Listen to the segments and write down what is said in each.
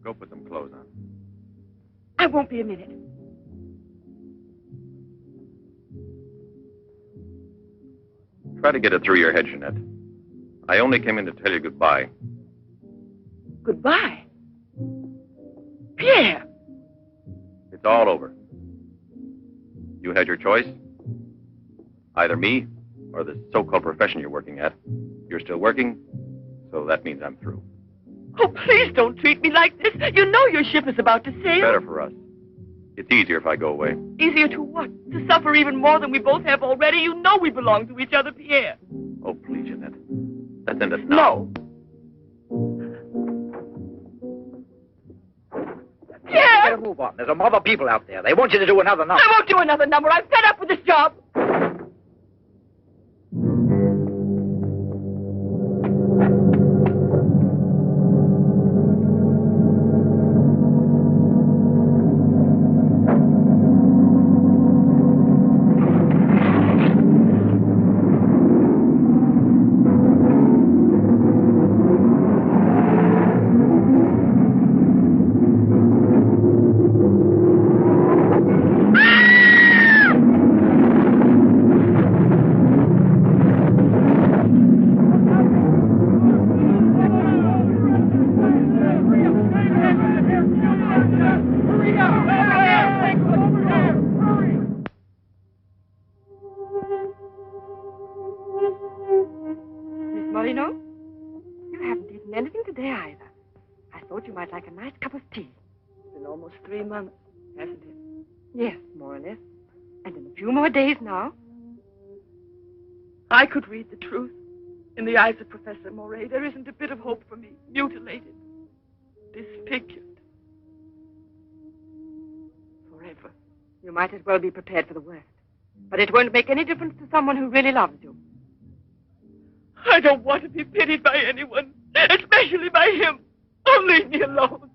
Go put some clothes on. I won't be a minute. Try to get it through your head, Jeanette. I only came in to tell you goodbye. Goodbye? Pierre! It's all over. You had your choice. Either me or the so-called profession you're working at. You're still working, so that means I'm through. Oh, please don't treat me like this. You know your ship is about to sail. Better for us. It's easier if I go away. Easier to what? To suffer even more than we both have already? You know we belong to each other, Pierre. Oh, please, Jeanette. Let's end it now. No. Pierre! Better move on. There's a mob of people out there. They want you to do another number. I won't do another number. I'm fed up with this job. Hasn't it? Yes, more or less. And in a few more days now. I could read the truth. In the eyes of Professor Moray, there isn't a bit of hope for me. Mutilated. Disfigured. Forever. You might as well be prepared for the worst. But it won't make any difference to someone who really loves you. I don't want to be pitied by anyone. Especially by him. Oh, leave me alone.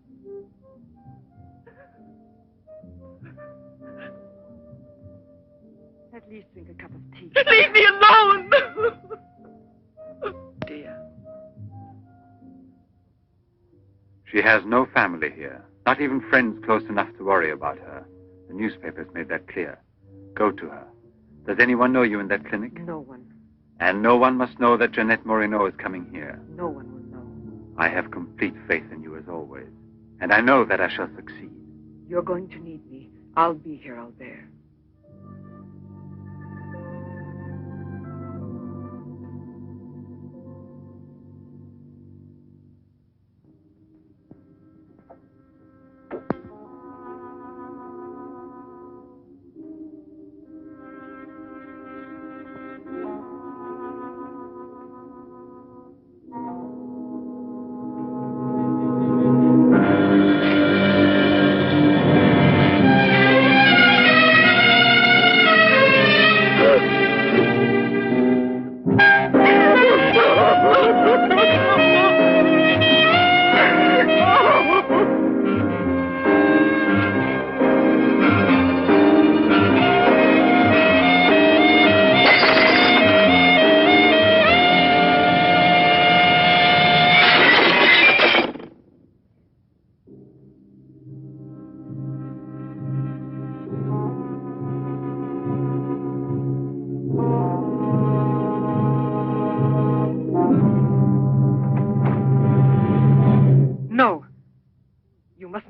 At least drink a cup of tea. Leave me alone! Oh, dear. She has no family here. Not even friends close enough to worry about her. The newspapers made that clear. Go to her. Does anyone know you in that clinic? No one. And no one must know that Jeanette Moreno is coming here. No one will know. I have complete faith in you as always. And I know that I shall succeed. You're going to need me. I'll be here, I'll bear.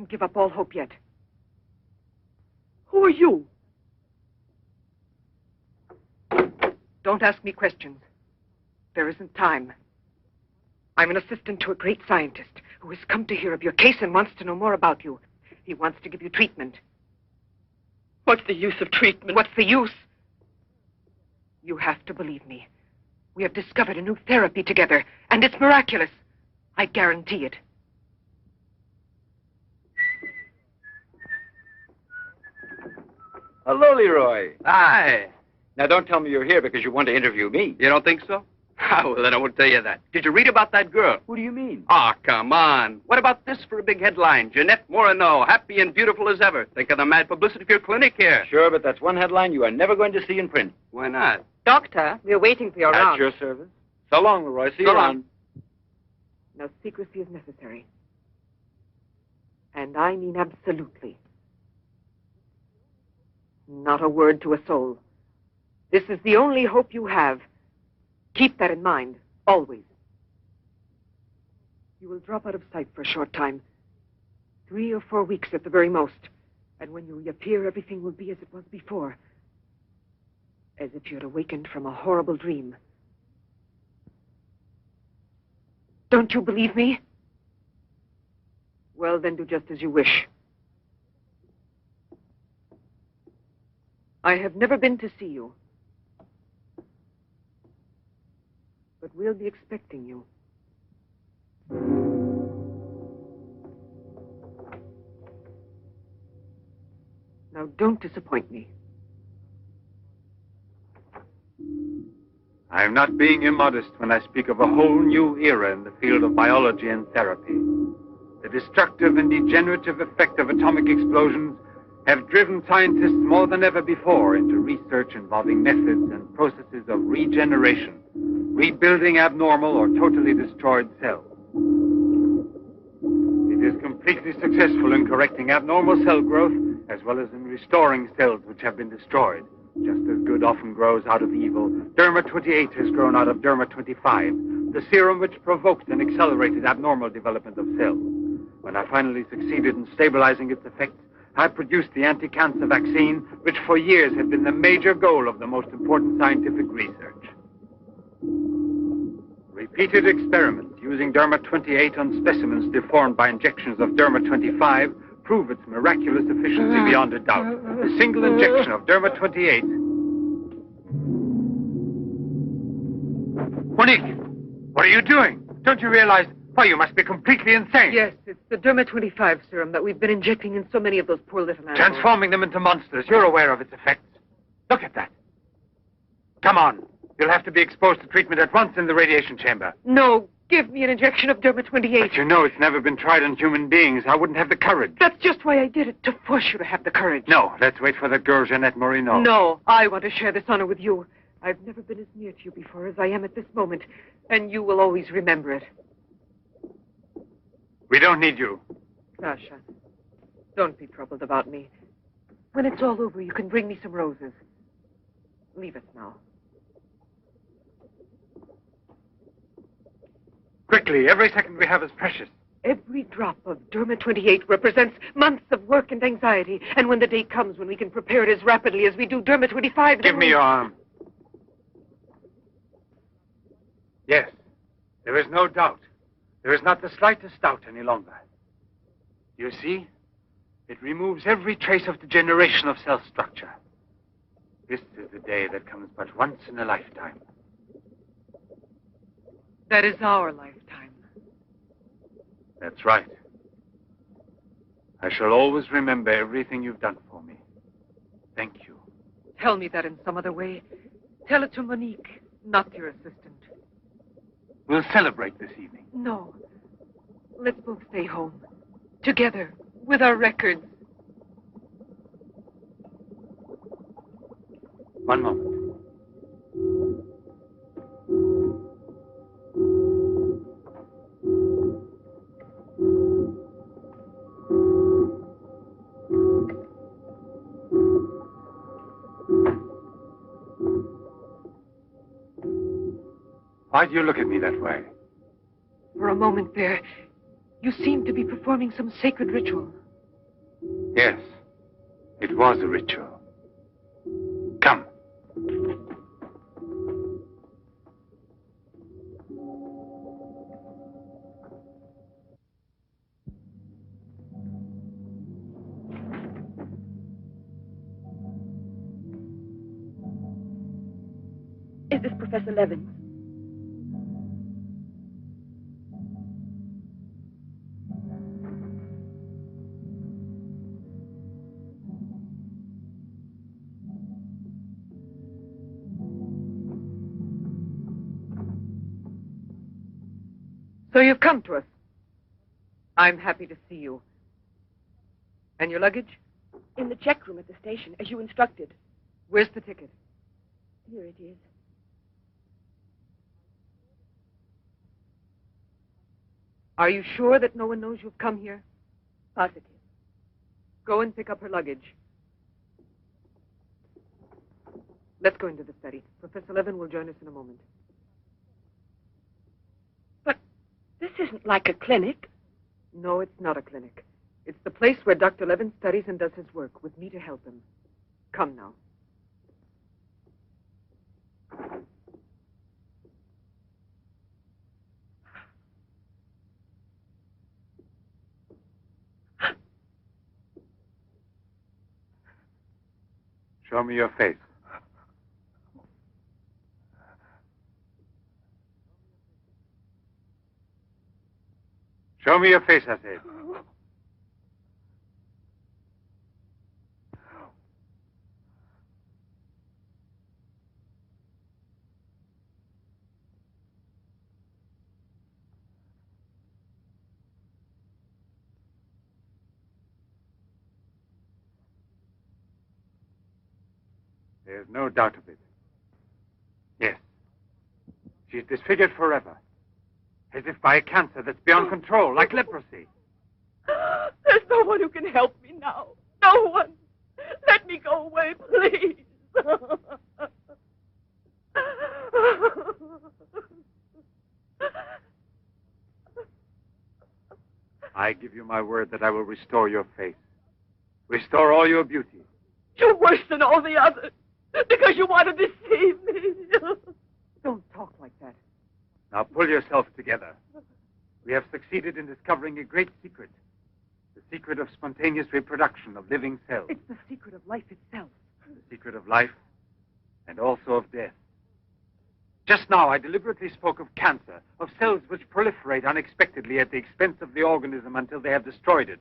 Give up all hope yet. Who are you? Don't ask me questions. There isn't time. I'm an assistant to a great scientist who has come to hear of your case and wants to know more about you. He wants to give you treatment. What's the use of treatment? What's the use? You have to believe me. We have discovered a new therapy together, and it's miraculous. I guarantee it. Hello, Leroy. Hi. Now, don't tell me you're here because you want to interview me. You don't think so? Oh, well, then I won't tell you that. Did you read about that girl? Who do you mean? Oh, come on. What about this for a big headline? Jeanette Moreno, happy and beautiful as ever. Think of the mad publicity for your clinic here. Sure, but that's one headline you are never going to see in print. Why not? Doctor, we're waiting for your At round. your service. So long, Leroy. See you So long. around. No secrecy is necessary. And I mean absolutely. Not a word to a soul. This is the only hope you have. Keep that in mind, always. You will drop out of sight for a short time. 3 or 4 weeks at the very most. And when you reappear, everything will be as it was before. As if you had awakened from a horrible dream. Don't you believe me? Well, then do just as you wish. I have never been to see you. But we'll be expecting you. Now, don't disappoint me. I am not being immodest when I speak of a whole new era in the field of biology and therapy. The destructive and degenerative effect of atomic explosions have driven scientists more than ever before into research involving methods and processes of regeneration, rebuilding abnormal or totally destroyed cells. It is completely successful in correcting abnormal cell growth as well as in restoring cells which have been destroyed. Just as good often grows out of evil, Derma 28 has grown out of Derma 25, the serum which provoked and accelerated abnormal development of cells. When I finally succeeded in stabilizing its effects, I produced the anti-cancer vaccine, which for years had been the major goal of the most important scientific research. Repeated experiments using Derma 28 on specimens deformed by injections of Derma 25 prove its miraculous efficiency beyond a doubt. A single injection of Derma 28... Monique! What are you doing? Don't you realize... Why, you must be completely insane. Yes, it's the Derma 25 serum that we've been injecting in so many of those poor little animals. Transforming them into monsters. You're aware of its effects. Look at that. Come on. You'll have to be exposed to treatment at once in the radiation chamber. No, give me an injection of Derma 28. But you know it's never been tried on human beings. I wouldn't have the courage. That's just why I did it, to force you to have the courage. No, let's wait for the girl, Jeanette Morino. No, I want to share this honor with you. I've never been as near to you before as I am at this moment, and you will always remember it. We don't need you. Sasha, don't be troubled about me. When it's all over, you can bring me some roses. Leave us now. Quickly, every second we have is precious. Every drop of Derma 28 represents months of work and anxiety. And when the day comes when we can prepare it as rapidly as we do Derma 25... Give me your arm. Yes, there is no doubt. There is not the slightest doubt any longer. You see, it removes every trace of degeneration of cell structure. This is the day that comes but once in a lifetime. That is our lifetime. That's right. I shall always remember everything you've done for me. Thank you. Tell me that in some other way. Tell it to Monique, not your assistant. We'll celebrate this evening. No. Let's both stay home. Together, with our records. One moment. Why do you look at me that way? For a moment there, you seemed to be performing some sacred ritual. Yes, it was a ritual. Come. Is this Professor Levins? So you've come to us. I'm happy to see you. And your luggage? In the check room at the station, as you instructed. Where's the ticket? Here it is. Are you sure that no one knows you've come here? Positive. Go and pick up her luggage. Let's go into the study. Professor Levin will join us in a moment. But this isn't like a clinic. No, it's not a clinic. It's the place where Dr. Levin studies and does his work, with me to help him. Come now. Show me your face. Show me your face, I said. There's no doubt of it. Yes. She's disfigured forever. As if by a cancer that's beyond control, like leprosy. There's no one who can help me now. No one. Let me go away, please. I give you my word that I will restore your face. Restore all your beauty. You're worse than all the others. Because you want to deceive me. Don't talk like that. Now pull yourself together. We have succeeded in discovering a great secret. The secret of spontaneous reproduction of living cells. It's the secret of life itself. The secret of life and also of death. Just now, I deliberately spoke of cancer, of cells which proliferate unexpectedly at the expense of the organism until they have destroyed it.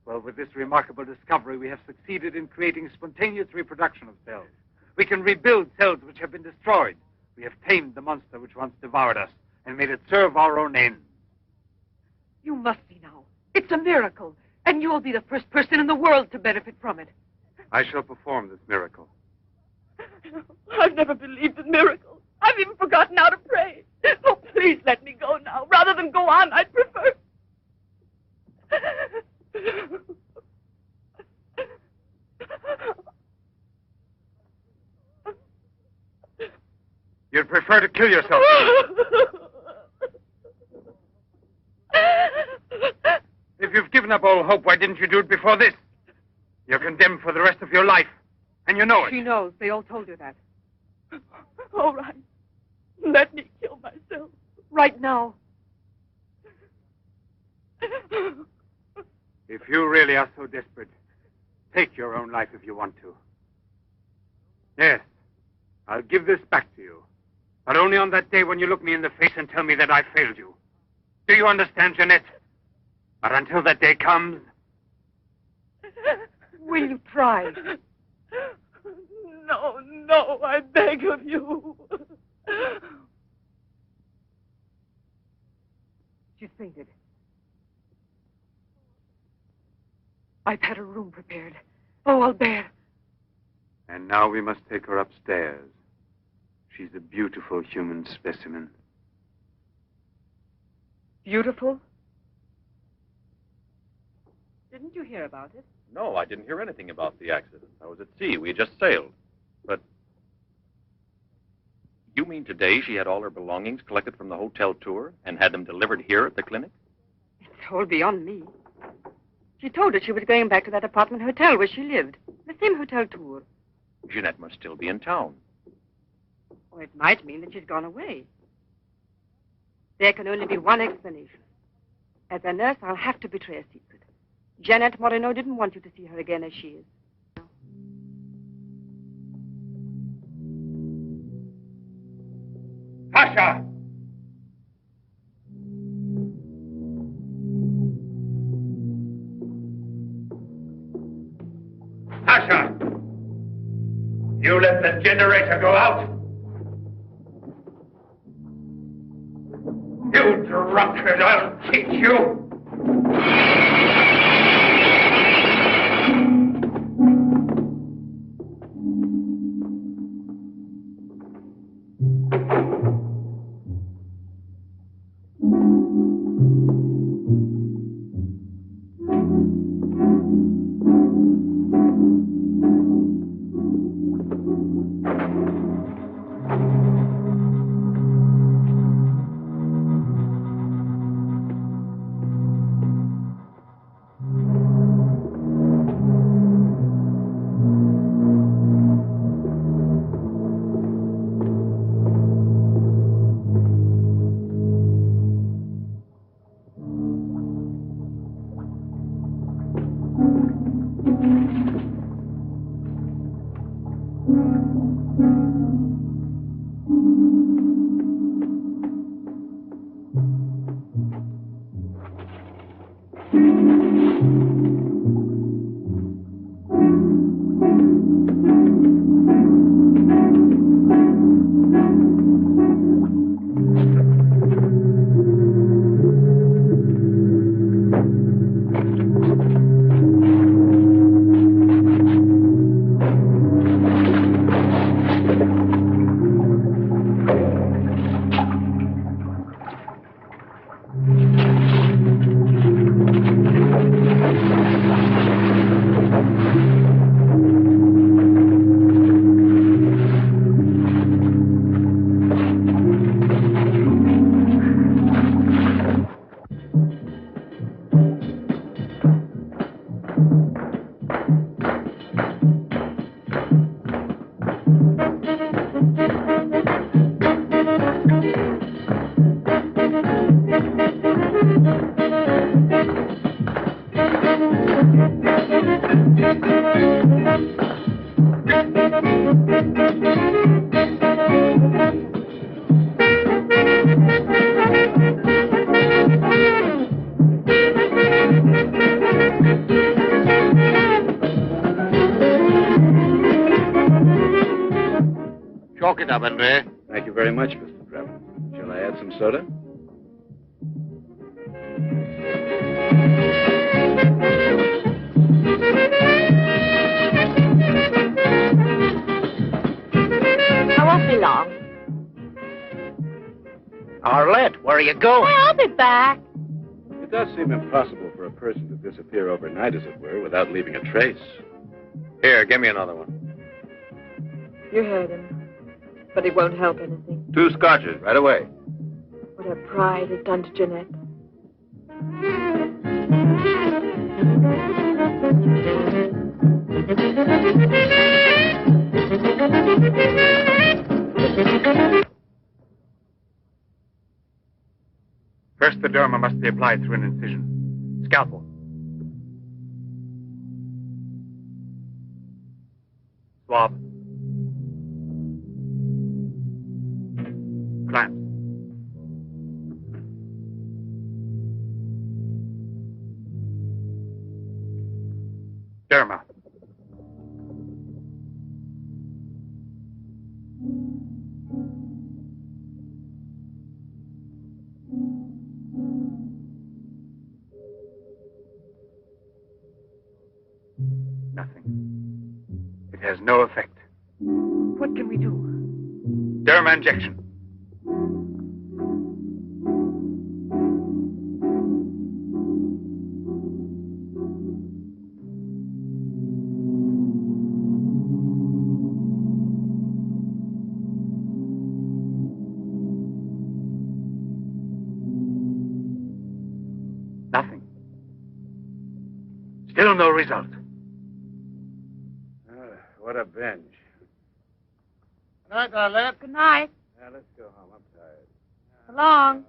Well, with this remarkable discovery, we have succeeded in creating spontaneous reproduction of cells. We can rebuild cells which have been destroyed. We have tamed the monster which once devoured us and made it serve our own ends. You must see now. It's a miracle. And you'll be the first person in the world to benefit from it. I shall perform this miracle. I've never believed in miracles. I've even forgotten how to pray. Oh, please let me go now. Rather than go on, I'd prefer... You'd prefer to kill yourself. If you've given up all hope, why didn't you do it before this? You're condemned for the rest of your life, and you know it. She knows. They all told her that. All right. Let me kill myself. Right now. If you really are so desperate, take your own life if you want to. Yes, I'll give this back to you. But only on that day when you look me in the face and tell me that I failed you. Do you understand, Jeanette? But until that day comes... Will you try? No, no, I beg of you. She's fainted. I've had her room prepared. Oh, I'll bear. And now we must take her upstairs. She's a beautiful human specimen. Beautiful? Didn't you hear about it? No, I didn't hear anything about the accident. I was at sea. We had just sailed. But you mean today she had all her belongings collected from the hotel tour and had them delivered here at the clinic? It's all beyond me. She told us she was going back to that apartment hotel where she lived. The same hotel tour. Jeanette must still be in town. Or it might mean that she's gone away. There can only be one explanation. As a nurse, I'll have to betray a secret. Janet Moreno didn't want you to see her again as she is. Pasha! Pasha! You let the generator go out? You drunkard, I'll teach you! Chalk it up, Andre. Thank you very much, Mr. Trevor. Shall I add some soda? I won't be long. Arlette, where are you going? I'll be back. It does seem impossible for a person to disappear overnight, as it were, without leaving a trace. Here, give me another one. You heard him. But it won't help anything. 2 scotches, right away. What her pride has done to Jeanette. First, the derma must be applied through an incision. Scalpel. Swab. Clamps. Derma. Nothing. It has no effect. What can we do? Derma injection. Nothing. Still no result. What a binge. Good night, Arlette. Good night. Now, let's go home. I'm tired. So long.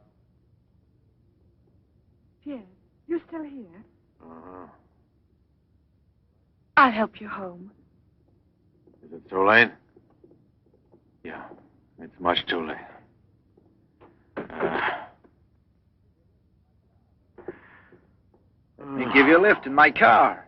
Pierre, you still here? Uh-huh. I'll help you home. Is it too late? Yeah, it's much too late. Let me give you a lift in my car.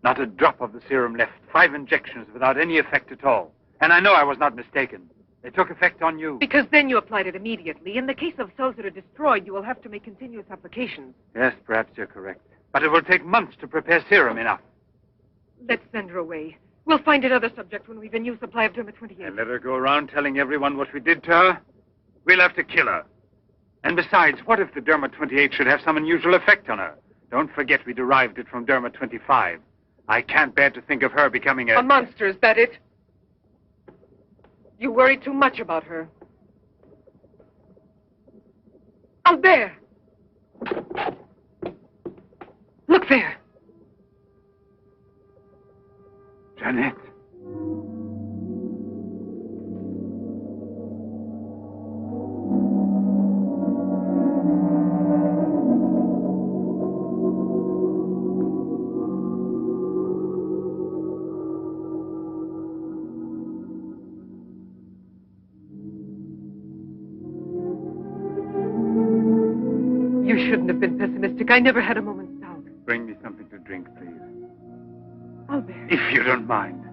Not a drop of the serum left. 5 injections without any effect at all. And I know I was not mistaken. They took effect on you. Because then you applied it immediately. In the case of cells that are destroyed, you will have to make continuous applications. Yes, perhaps you're correct. But it will take months to prepare serum enough. Let's send her away. We'll find another subject when we've a new supply of Derma 28. And let her go around telling everyone what we did to her? We'll have to kill her. And besides, what if the Derma 28 should have some unusual effect on her? Don't forget we derived it from Derma 25. I can't bear to think of her becoming A monster, is that it? You worry too much about her. Albert! Look there. Jeanette. You shouldn't have been pessimistic. I never had a moment's doubt. Bring me something to drink, please. Albert. If you don't mind.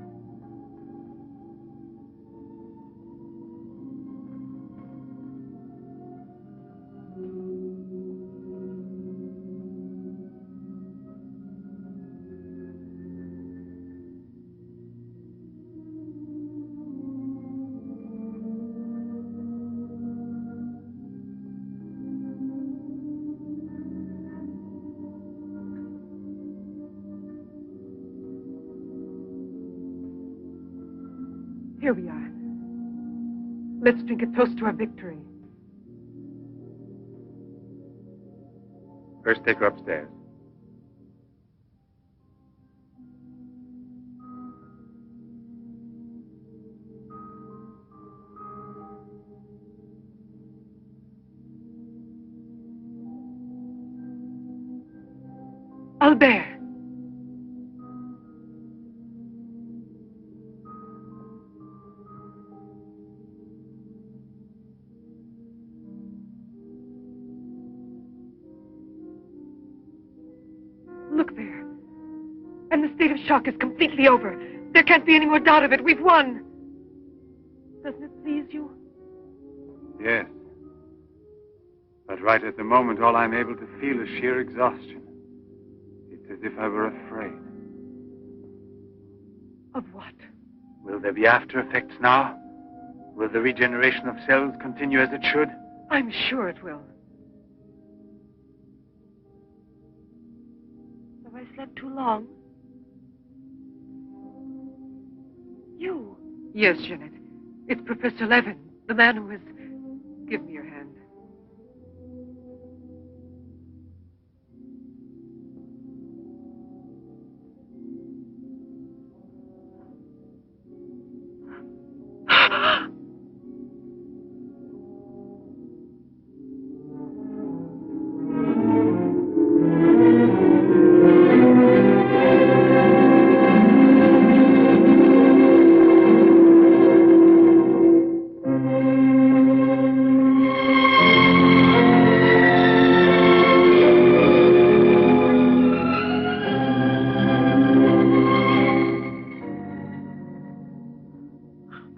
Here we are. Let's drink a toast to our victory. First, take her upstairs. Albert. Look there. And the state of shock is completely over. There can't be any more doubt of it. We've won. Doesn't it please you? Yes. But right at the moment, all I'm able to feel is sheer exhaustion. It's as if I were afraid. Of what? Will there be after effects now? Will the regeneration of cells continue as it should? I'm sure it will. Have I slept too long? You? Yes, Jeanette. It's Professor Levin, the man who has... Give me your hand.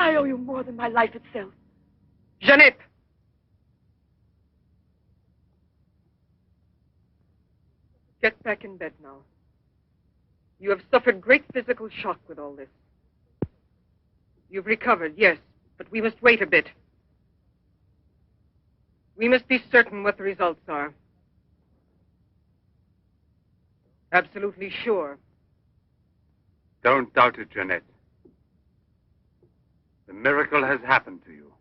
I owe you more than my life itself. Jeanette! Get back in bed now. You have suffered great physical shock with all this. You've recovered, yes, but we must wait a bit. We must be certain what the results are. Absolutely sure. Don't doubt it, Jeanette. The miracle has happened to you.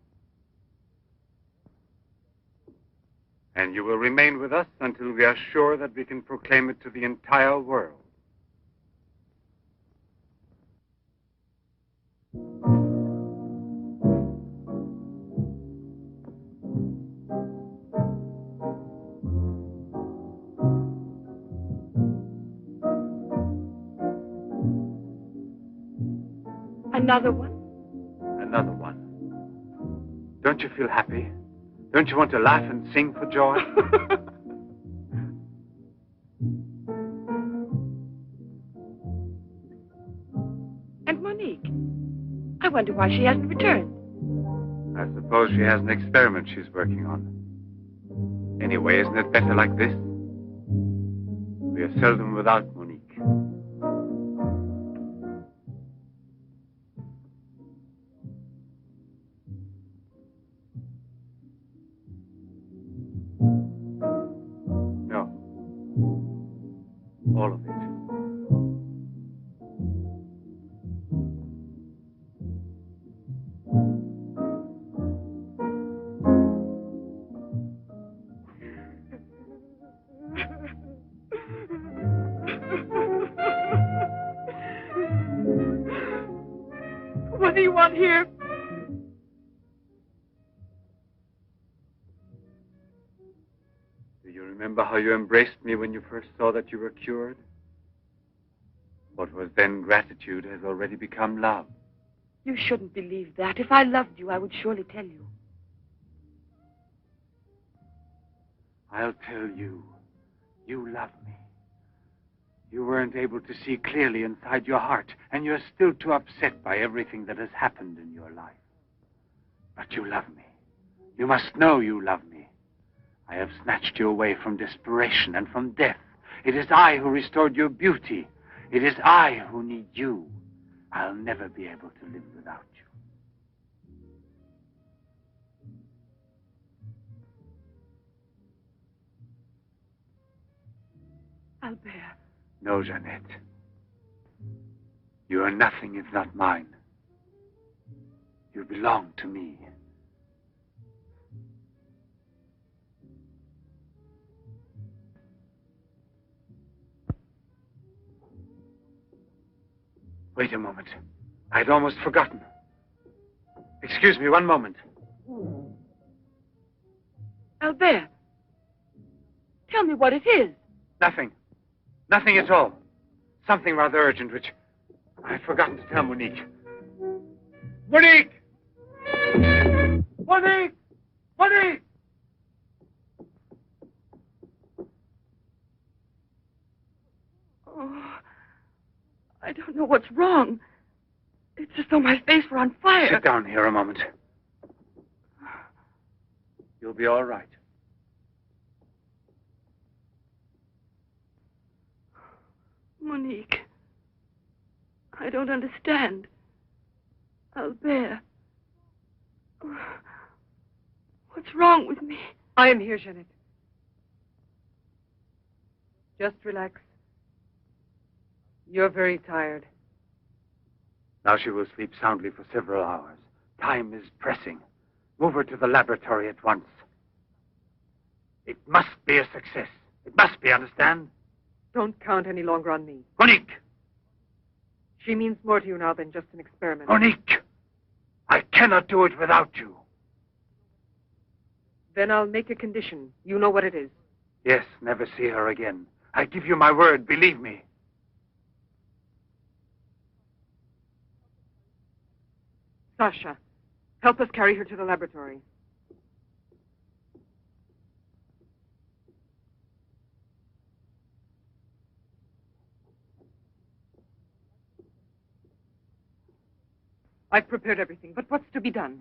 And you will remain with us until we are sure that we can proclaim it to the entire world. Another one? Another one. Don't you feel happy? Don't you want to laugh and sing for joy? And Monique? I wonder why she hasn't returned. I suppose she has an experiment she's working on. Anyway, isn't it better like this? We are seldom without Monique. No. All of it. What do you want here? Do you remember how you embraced me when you first saw that you were cured? What was then gratitude has already become love. You shouldn't believe that. If I loved you, I would surely tell you. I'll tell you. You love me. You weren't able to see clearly inside your heart, and you're still too upset by everything that has happened in your life. But you love me. You must know you love me. I have snatched you away from desperation and from death. It is I who restored your beauty. It is I who need you. I'll never be able to live without you. Albert. No, Jeanette. You are nothing if not mine. You belong to me. Wait a moment. I'd almost forgotten. Excuse me, one moment. Albert. Tell me what it is. Nothing. Nothing at all. Something rather urgent, which I'd forgotten to tell Monique. Monique! Monique! Monique! Oh, I don't know what's wrong. It's as though my face were on fire. Sit down here a moment. You'll be all right. Monique, I don't understand. Albert, what's wrong with me? I am here, Jeanette. Just relax. You're very tired. Now she will sleep soundly for several hours. Time is pressing. Move her to the laboratory at once. It must be a success. It must be, understand? Don't count any longer on me. Monique! She means more to you now than just an experiment. Monique! I cannot do it without you. Then I'll make a condition. You know what it is. Yes, never see her again. I give you my word, believe me. Sasha, help us carry her to the laboratory. I've prepared everything, but what's to be done?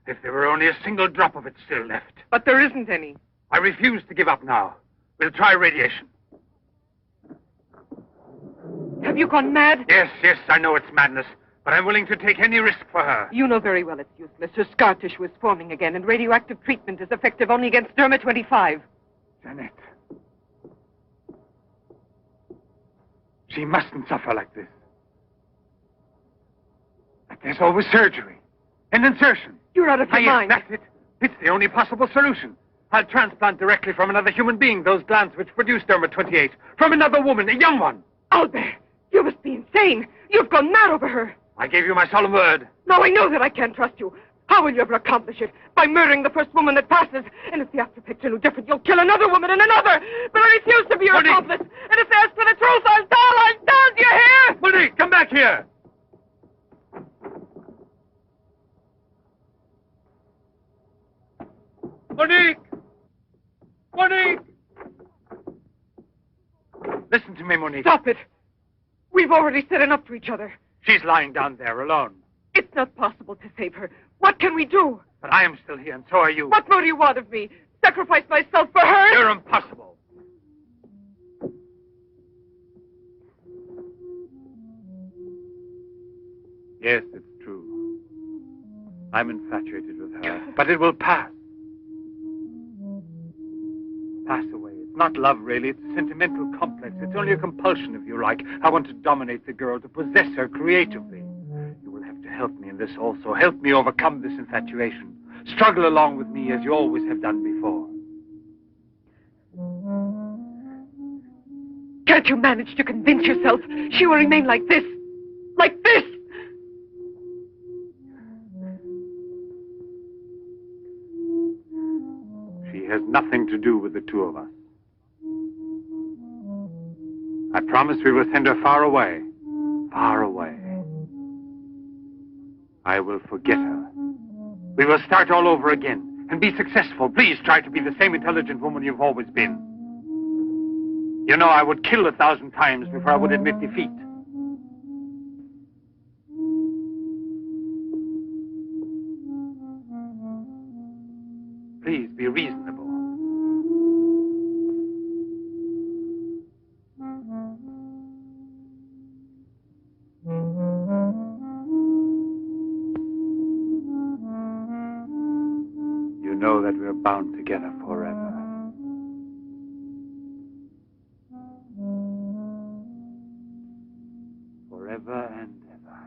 If there were only a single drop of it still left. But there isn't any. I refuse to give up now. We'll try radiation. Have you gone mad? Yes, I know it's madness, but I'm willing to take any risk for her. You know very well it's useless. Her scar tissue is forming again, and radioactive treatment is effective only against Derma-25. Jeanette. She mustn't suffer like this. But there's always surgery. An insertion. You're out of your mind. That's it. It's the only possible solution. I'll transplant directly from another human being those glands which produce Derma-28. From another woman, a young one. Albert, you must be insane. You've gone mad over her. I gave you my solemn word. Now I know that I can't trust you. How will you ever accomplish it? By murdering the first woman that passes. And if the after picture no different, you'll kill another woman and another. But I refuse to be your accomplice. And if they ask for the truth, I'll tell. Do you hear? Monique, come back here. Monique! Monique! Listen to me, Monique. Stop it. We've already said enough to each other. She's lying down there alone. It's not possible to save her. What can we do? But I am still here, and so are you. What more do you want of me? Sacrifice myself for her? You're impossible. Yes, it's true. I'm infatuated with her. But it will pass. Pass away. It's not love, really. It's a sentimental complex. It's only a compulsion, if you like. I want to dominate the girl, to possess her creatively. You will have to help me in this also. Help me overcome this infatuation. Struggle along with me as you always have done before. Can't you manage to convince yourself she will remain like this? Like this? She has nothing to do with the two of us. I promise we will send her far away. Far away. I will forget her. We will start all over again. and be successful, please try to be the same intelligent woman you've always been. You know, I would kill 1,000 times before I would admit defeat. Please be reasonable. You know that we're bound together forever. Forever and ever.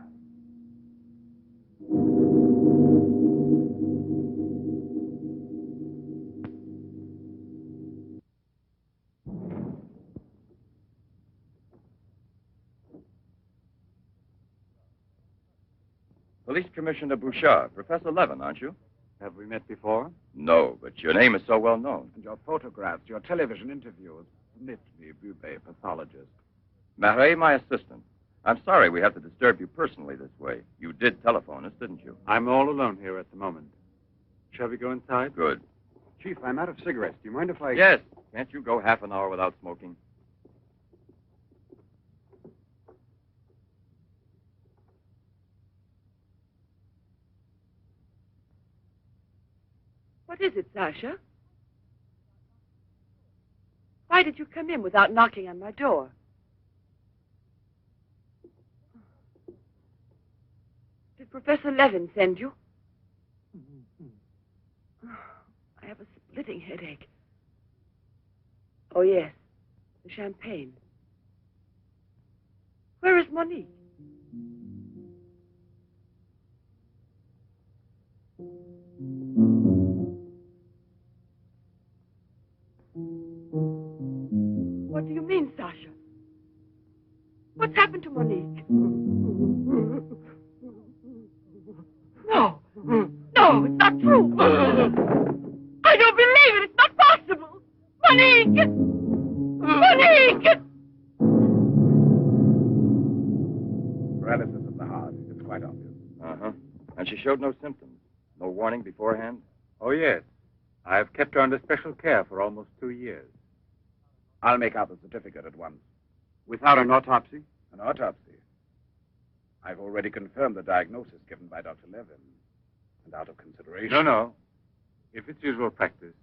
Police Commissioner Bouchard, Professor Levin, aren't you? Have we met before? No, but your name is so well known. And your photographs, your television interviews. Permit me, Bube, pathologist. Marais, my assistant. I'm sorry we have to disturb you personally this way. You did telephone us, didn't you? I'm all alone here at the moment. Shall we go inside? Good. Chief, I'm out of cigarettes. Do you mind if I... Yes. Can't you go half an hour without smoking? What is it, Sasha? Why did you come in without knocking on my door? Did Professor Levin send you? I have a splitting headache. Oh, yes. The champagne. Where is Monique? What do you mean, Sasha? What's happened to Monique? No. No, it's not true. I don't believe it. It's not possible. Monique! Monique! Paralysis of the heart. It's quite obvious. Uh-huh. And she showed no symptoms. No warning beforehand? Oh, yes. I've kept her under special care for almost 2 years. I'll make out the certificate at once. Without an autopsy? An autopsy. I've already confirmed the diagnosis given by Dr. Levin. And out of consideration... No. If it's usual practice.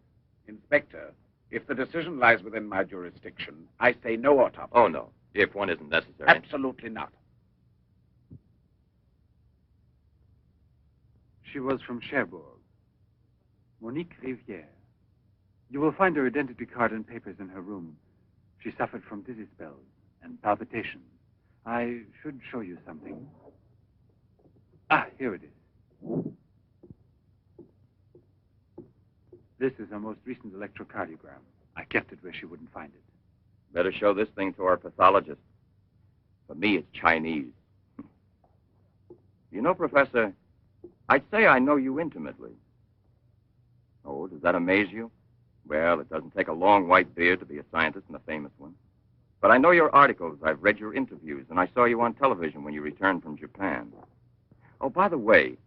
Inspector, if the decision lies within my jurisdiction, I say no autopsy. Oh, no. If one isn't necessary. Absolutely not. She was from Cherbourg. Monique Rivière. You will find her identity card and papers in her room. She suffered from dizzy spells and palpitations. I should show you something. Ah, here it is. This is her most recent electrocardiogram. I kept it where she wouldn't find it. Better show this thing to our pathologist. For me, it's Chinese. You know, Professor, I'd say I know you intimately. Oh, does that amaze you? Well, it doesn't take a long white beard to be a scientist and a famous one. But I know your articles, I've read your interviews, and I saw you on television when you returned from Japan. Oh, by the way,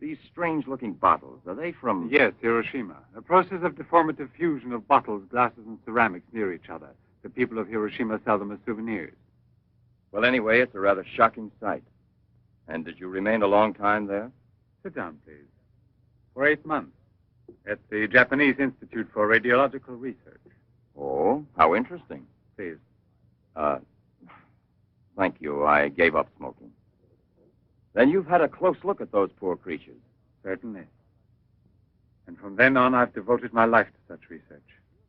these strange-looking bottles, are they from... Yes, Hiroshima. A process of deformative fusion of bottles, glasses, and ceramics near each other. The people of Hiroshima sell them as souvenirs. Well, anyway, it's a rather shocking sight. And did you remain a long time there? Sit down, please. For 8 months. At the Japanese Institute for Radiological Research. Oh, how interesting. Please. Thank you. I gave up smoking. Then you've had a close look at those poor creatures. Certainly. And from then on, I've devoted my life to such research.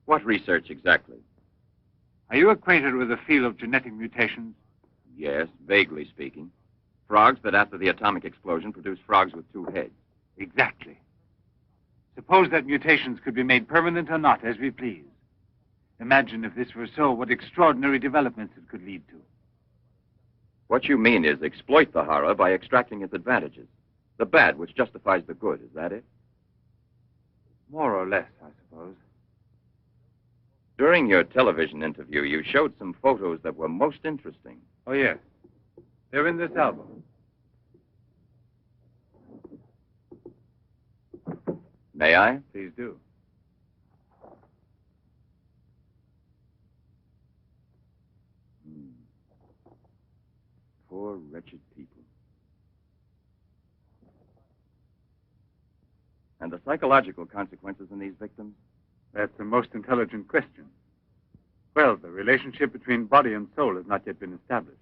What research exactly? Are you acquainted with the field of genetic mutations? Yes, vaguely speaking. Frogs that after the atomic explosion produced frogs with 2 heads. Exactly. Suppose that mutations could be made permanent or not, as we please. Imagine if this were so, what extraordinary developments it could lead to. What you mean is exploit the horror by extracting its advantages. The bad which justifies the good, is that it? More or less, I suppose. During your television interview, you showed some photos that were most interesting. Oh, yes. They're in this album. May I? Please do. Poor, wretched people. And the psychological consequences in these victims? That's the most intelligent question. Well, the relationship between body and soul has not yet been established.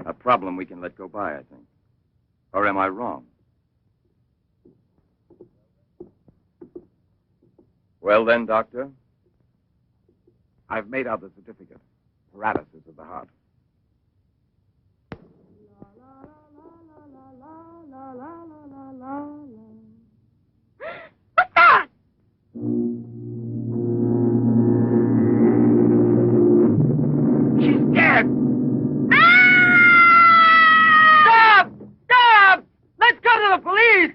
A problem we can let go by, I think. Or am I wrong? Well then, Doctor? I've made out the certificate. Paralysis of the heart. What's that? She's dead! Stop! Stop! Let's go to the police!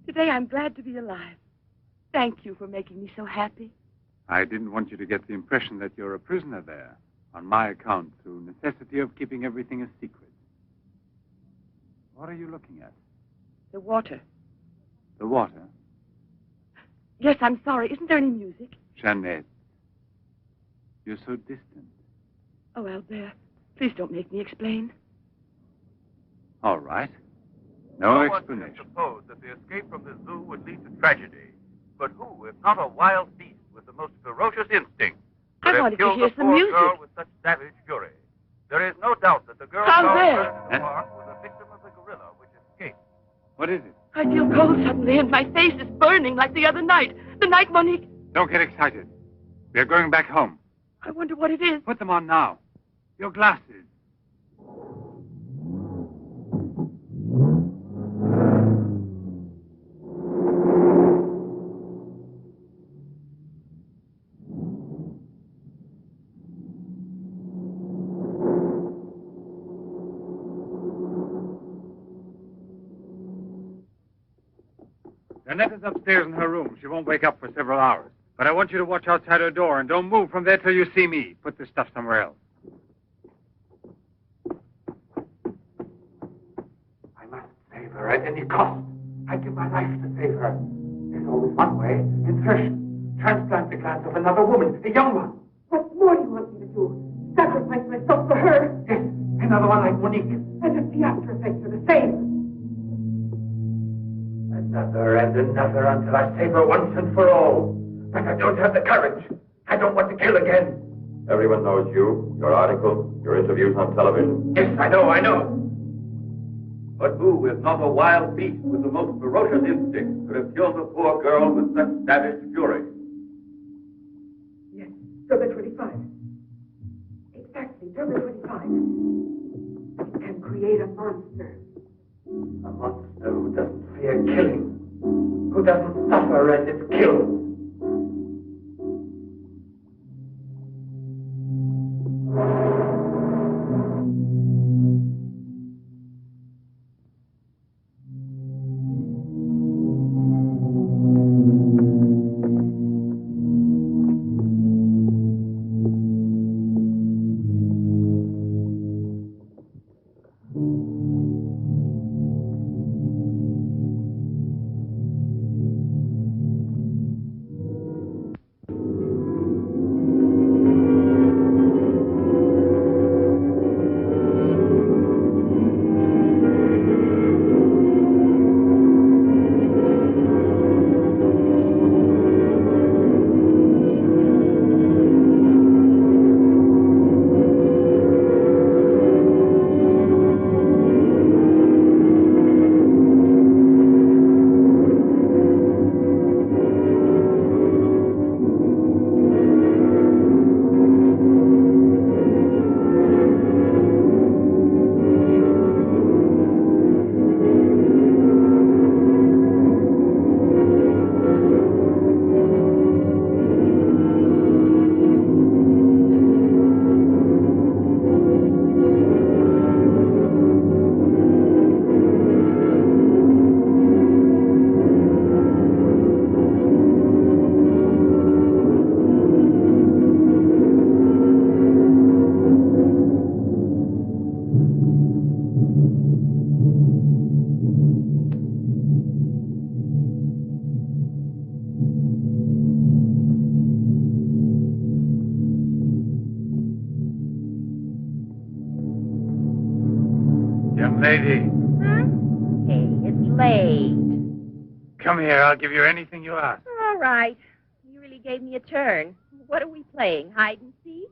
Today I'm glad to be alive. Thank you for making me so happy. I didn't want you to get the impression that you're a prisoner there, on my account, through necessity of keeping everything a secret. What are you looking at? The water. The water? Yes, I'm sorry. Isn't there any music? Jeanette, you're so distant. Oh, Albert, please don't make me explain. All right. No explanation. Suppose that the escape from the zoo would lead to tragedy. But who, if not a wild beast with the most ferocious instinct, could I have wanted to killed hear the some poor music. girl with such savage fury? There is no doubt that the girl How found there? in the park was a victim of the gorilla which escaped. What is it? I feel cold suddenly, and my face is burning like the other night. The night, Monique. Don't get excited. We're going back home. I wonder what it is. Put them on now. Your glasses. Jeanette is upstairs in her room. She won't wake up for several hours. But I want you to watch outside her door and don't move from there till you see me. Put this stuff somewhere else. I must save her at any cost. I'd give my life to save her. There's always one way. Insertion. Transplant the glands of another woman, a young one. What more do you want me to do? Sacrifice myself for her? Yes, another one like Monique. And if the after effects are the same. Another and another until I save her once and for all. But I don't have the courage. I don't want to kill again. Everyone knows you, your article, your interviews on television. Yes, I know. But who, if not a wild beast with the most ferocious instinct, could have killed the poor girl with such savage fury? Yes, Turbo 25. Exactly, Turbo 25. It can create a monster. A monster who doesn't fear killing. Who doesn't suffer and is killed. Young lady. Huh? Hey, it's late. Come here. I'll give you anything you ask. All right. You really gave me a turn. What are we playing? Hide and seek?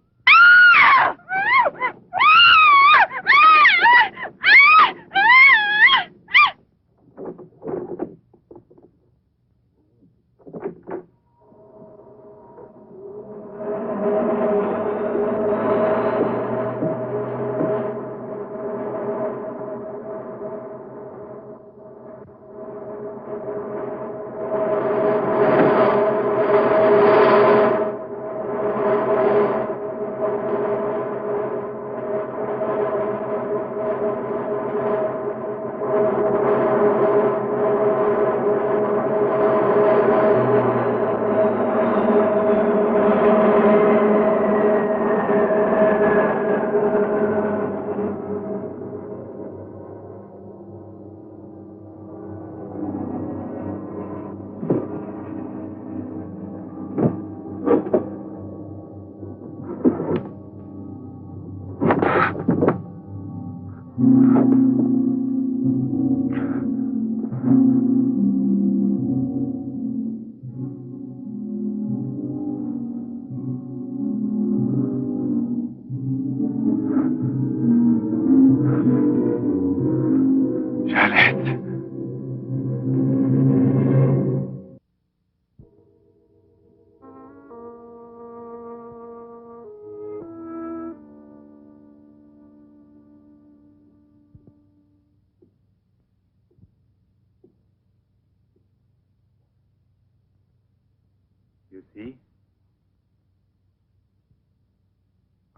You see?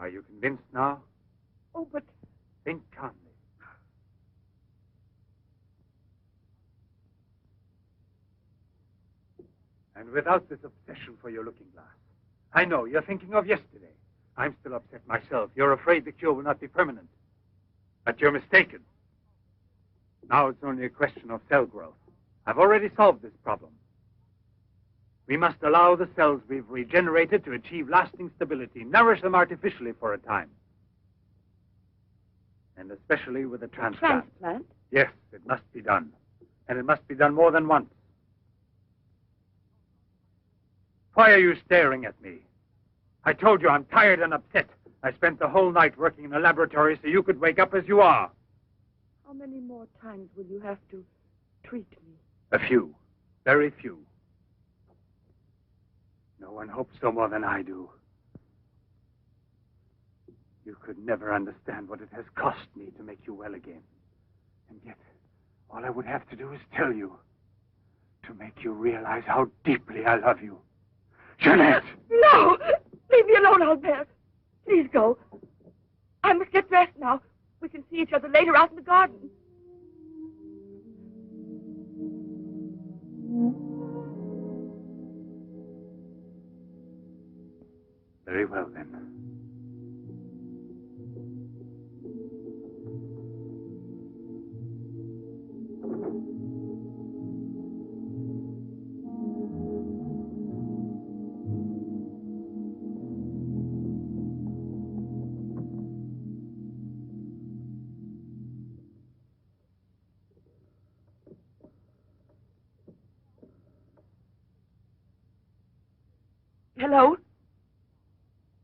Are you convinced now? Oh, but Think calmly. And without this obsession for your looking glass. I know, you're thinking of yesterday. I'm still upset myself. You're afraid the cure will not be permanent. But you're mistaken. Now it's only a question of cell growth. I've already solved this problem. We must allow the cells we've regenerated to achieve lasting stability, nourish them artificially for a time. And especially with a transplant. transplant? Yes, it must be done. And it must be done more than once. Why are you staring at me? I told you I'm tired and upset. I spent the whole night working in a laboratory so you could wake up as you are. How many more times will you have to treat me? A few. Very few. No one hopes so more than I do. You could never understand what it has cost me to make you well again. And yet, all I would have to do is tell you. To make you realize how deeply I love you. Jeanette! No! Leave me alone, Albert. Please go. I must get dressed now. We can see each other later out in the garden. Very well, then. Hello?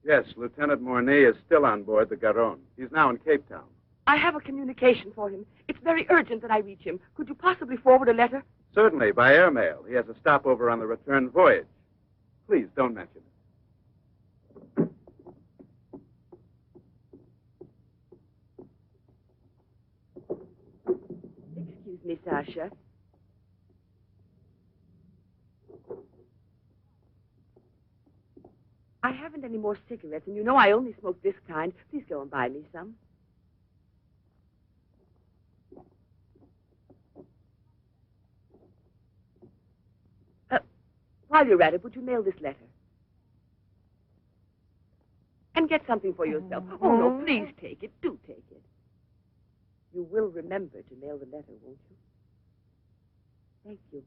Yes, Lieutenant Mornay is still on board the Garonne. He's now in Cape Town. I have a communication for him. It's very urgent that I reach him. Could you possibly forward a letter? Certainly, by airmail. He has a stopover on the return voyage. Please, don't mention it. Excuse me, Sasha. I haven't any more cigarettes, and you know I only smoke this kind. Please go and buy me some. While you're at it, would you mail this letter? And get something for yourself. Oh, no, please take it. Do take it. You will remember to mail the letter, won't you? Thank you.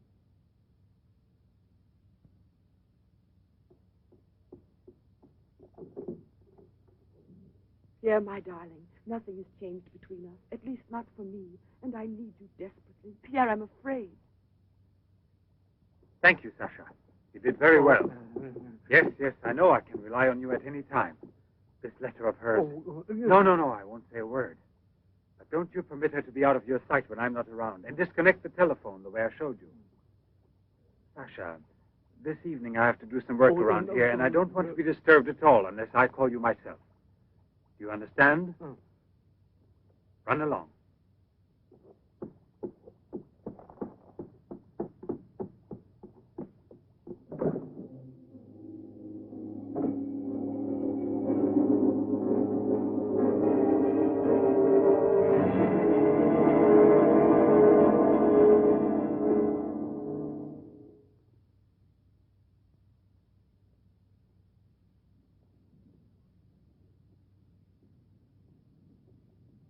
Pierre, my darling, Nothing has changed between us, at least not for me, and I need you desperately. Pierre, I'm afraid. Thank you, Sasha. You did very well. Yes, I know I can rely on you at any time. This letter of hers. No, I won't say a word. But don't you permit her to be out of your sight when I'm not around, and disconnect the telephone the way I showed you. Sasha, this evening I have to do some work around here, and I don't want to be disturbed at all unless I call you myself. Do you understand? Run along.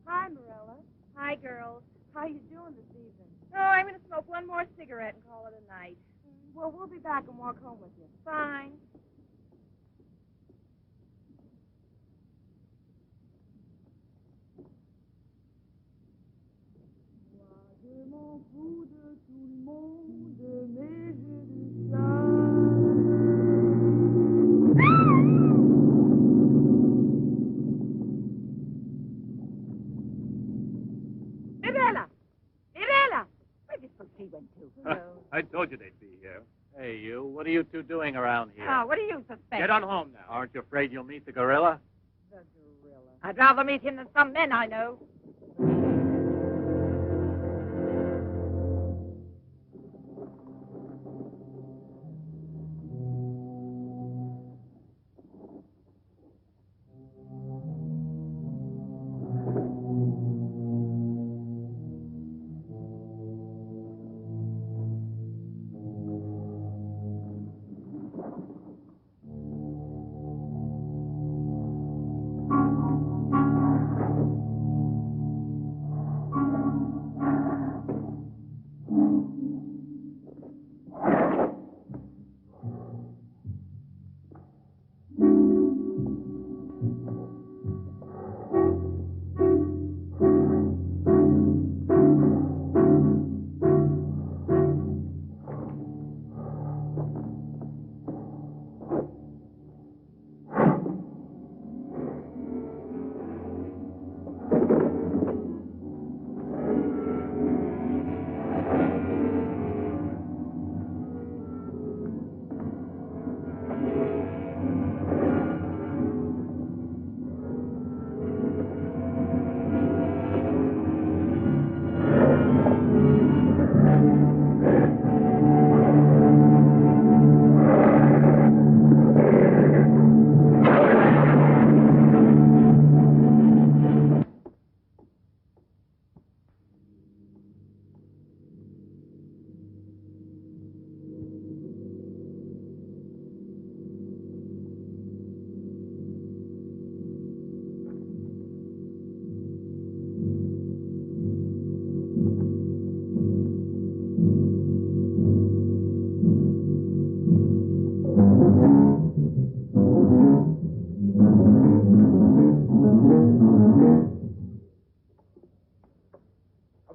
Hi, Marilla. Hi, girls. How you doing this evening? Oh, I'm going to smoke one more cigarette and call it a night. Well, we'll be back and walk home with you. Fine. I told you they'd be here. Hey, you. What are you two doing around here? Oh, what do you suspect? Get on home now. Aren't you afraid you'll meet the gorilla? The gorilla. I'd rather meet him than some men I know.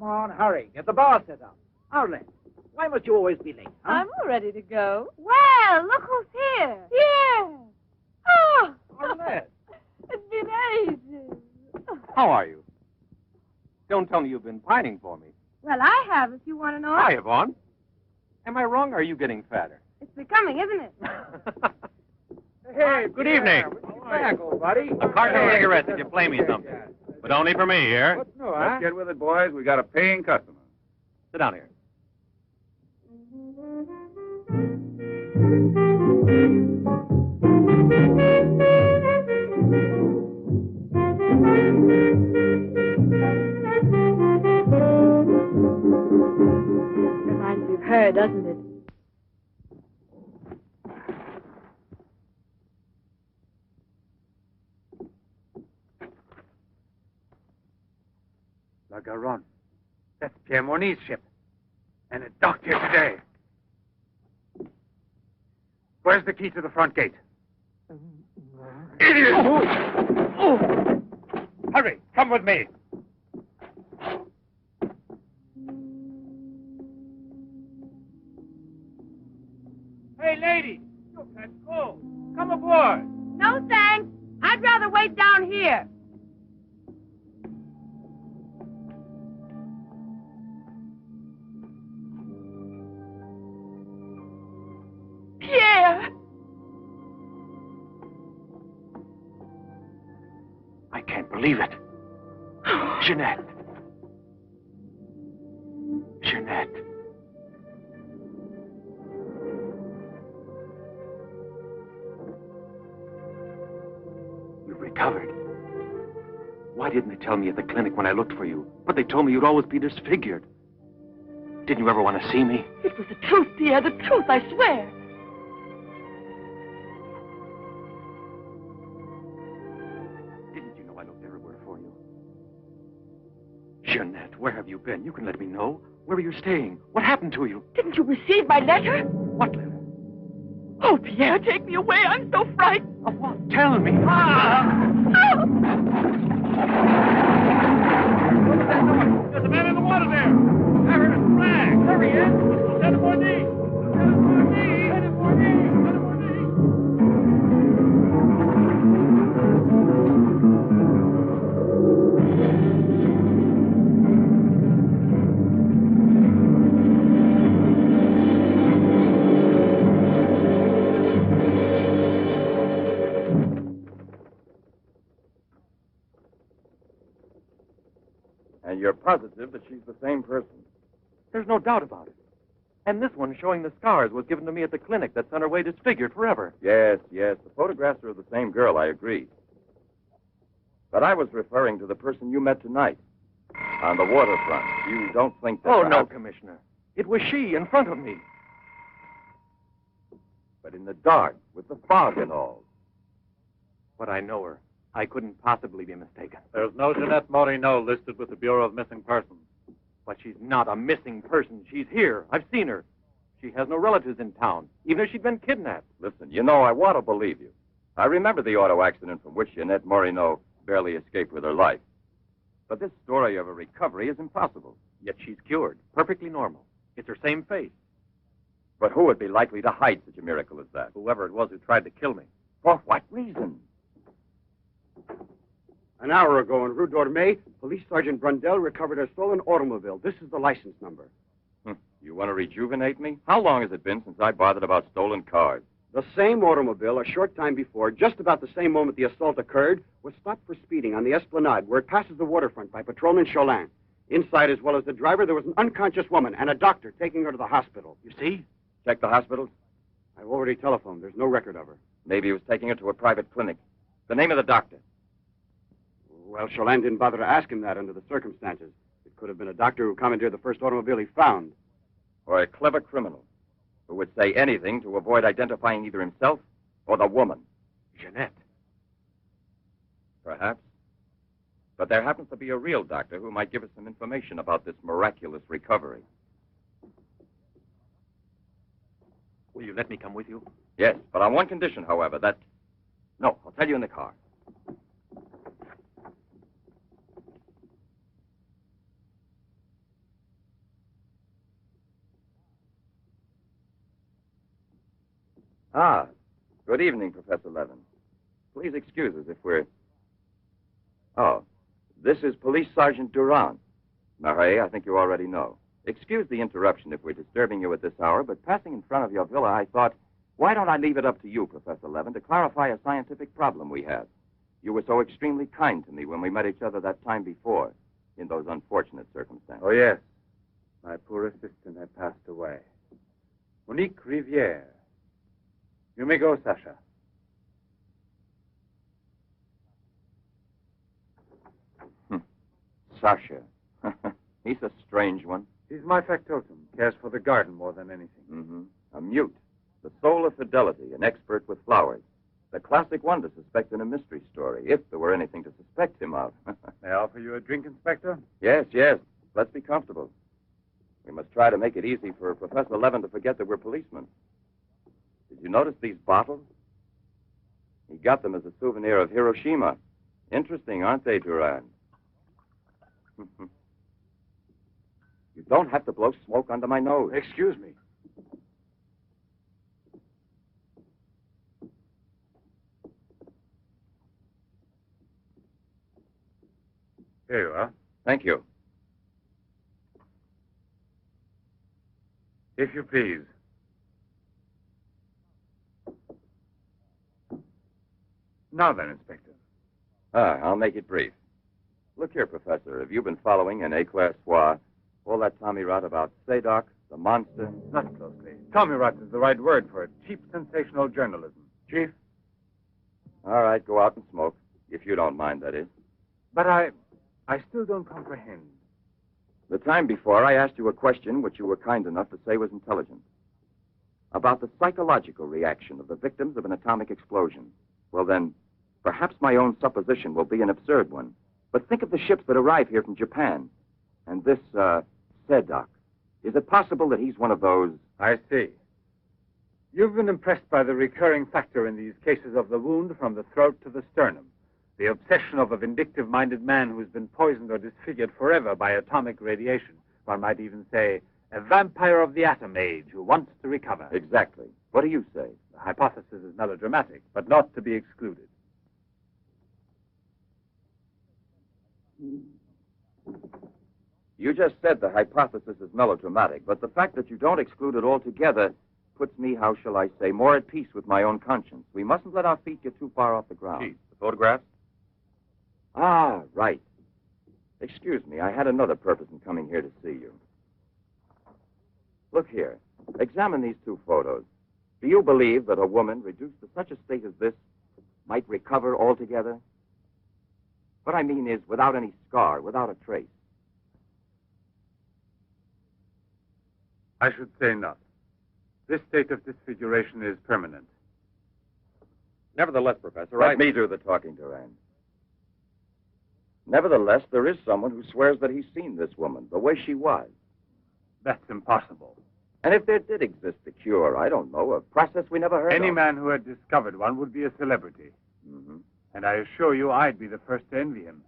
Come on, hurry. Get the bar set up. Arlen, why must you always be late? Huh? I'm all ready to go. Well, look who's here. Yeah. Oh. Arlen. It's been ages. How are you? Don't tell me you've been pining for me. Well, I have, if you want to know. Hi, Yvonne. Am I wrong, or are you getting fatter? It's becoming, isn't it? Hey, good evening. Welcome back, old buddy. A carton of cigarettes if you play me something. But only for me here. What's new, huh? Let's get with it, boys. We got a paying customer. Sit down here. Reminds me of her, doesn't it? La Garonne. That's Pierre Morny's ship. And it docked here today. Where's the key to the front gate? Idiot! Hurry, come with me. Hey, lady, you catch cold. Come aboard. No, thanks. I'd rather wait down here. Pierre! I can't believe it. Jeanette. Jeanette. You've recovered. Why didn't they tell me at the clinic when I looked for you? But they told me you'd always be disfigured. Didn't you ever want to see me? It was the truth, Pierre, the truth, I swear. Didn't you know I looked everywhere for you? Jeanette, where have you been? You can let me know. Where were you staying? What happened to you? Didn't you receive my letter? What letter? Oh, Pierre, take me away. I'm so frightened. Of what? Tell me. There's a man in the water there. I heard a flag. There he is. Lieutenant Bourdie. Lieutenant Bourdie. Lieutenant Bourdie. Lieutenant Bourdie. And you're positive that she's the same person? There's no doubt about it. And this one showing the scars was given to me at the clinic that sent her away disfigured forever. Yes, yes. The photographs are of the same girl, I agree. But I was referring to the person you met tonight on the waterfront. You don't think that... Oh, no, perhaps- Commissioner. It was she in front of me. But in the dark, with the fog and all. But I know her. I couldn't possibly be mistaken. There's no Jeanette Morino listed with the Bureau of Missing Persons. But she's not a missing person. She's here. I've seen her. She has no relatives in town, even if she'd been kidnapped. Listen, you know, I want to believe you. I remember the auto accident from which Jeanette Morino barely escaped with her life. But this story of a recovery is impossible. Yet she's cured, perfectly normal. It's her same face. But who would be likely to hide such a miracle as that? Whoever it was who tried to kill me. For what reason? An hour ago in Rue d'Orme, Police Sergeant Brundell recovered a stolen automobile. This is the license number. You want to rejuvenate me? How long has it been since I bothered about stolen cars? The same automobile, a short time before, just about the same moment the assault occurred, was stopped for speeding on the Esplanade, where it passes the waterfront by Patrolman Cholin. Inside, as well as the driver, there was an unconscious woman and a doctor taking her to the hospital. You see? Check the hospitals. I've already telephoned. There's no record of her. Maybe he was taking her to a private clinic. The name of the doctor. Well, Cholin didn't bother to ask him that under the circumstances. It could have been a doctor who commandeered the first automobile he found. Or a clever criminal who would say anything to avoid identifying either himself or the woman. Jeanette. Perhaps. But there happens to be a real doctor who might give us some information about this miraculous recovery. Will you let me come with you? Yes, but on one condition, however, that... No, I'll tell you in the car. Ah, good evening, Professor Levin. Please excuse us if we're... Oh, this is Police Sergeant Durand. Marais, I think you already know. Excuse the interruption if we're disturbing you at this hour, but passing in front of your villa, I thought, why don't I leave it up to you, Professor Levin, to clarify a scientific problem we had? You were so extremely kind to me when we met each other that time before, in those unfortunate circumstances. Oh, yes. My poor assistant had passed away. Monique Riviere. You may go, Sasha. Sasha. He's a strange one. He's my factotum. Cares for the garden more than anything. Mm-hmm. A mute. The soul of fidelity, an expert with flowers. The classic one to suspect in a mystery story, if there were anything to suspect him of. May I offer you a drink, Inspector? Yes, yes. Let's be comfortable. We must try to make it easy for Professor Levin to forget that we're policemen. Did you notice these bottles? He got them as a souvenir of Hiroshima Interesting, aren't they, Duran? You don't have to blow smoke under my nose. Excuse me. Here you are. Thank you. If you please. Now then, Inspector. I'll make it brief. Look here, Professor. Have you been following in éclair soir all that Tommy rot about Sadok, the monster? Not closely. Tommy rot is the right word for it. Cheap, sensational journalism. Chief? All right, go out and smoke. If you don't mind, that is. But I still don't comprehend. The time before, I asked you a question which you were kind enough to say was intelligent. About the psychological reaction of the victims of an atomic explosion. Well, then, perhaps my own supposition will be an absurd one. But think of the ships that arrive here from Japan. And this, Sadok. Is it possible that he's one of those? I see. You've been impressed by the recurring factor in these cases of the wound from the throat to the sternum. The obsession of a vindictive-minded man who has been poisoned or disfigured forever by atomic radiation. One might even say, a vampire of the atom age who wants to recover. Exactly. What do you say? The hypothesis is melodramatic, but not to be excluded. You just said the hypothesis is melodramatic, but the fact that you don't exclude it altogether puts me, how shall I say, more at peace with my own conscience. We mustn't let our feet get too far off the ground. Gee, the photographs? Ah, right. Excuse me, I had another purpose in coming here to see you. Look here. Examine these two photos. Do you believe that a woman reduced to such a state as this might recover altogether? What I mean is without any scar, without a trace. I should say not. This state of disfiguration is permanent. Nevertheless, Professor, Let me do the talking, Duran. Nevertheless, there is someone who swears that he's seen this woman, the way she was. That's impossible. And if there did exist a cure, I don't know, a process we never heard of. Any man who had discovered one would be a celebrity. Mm-hmm. And I assure you I'd be the first to envy him.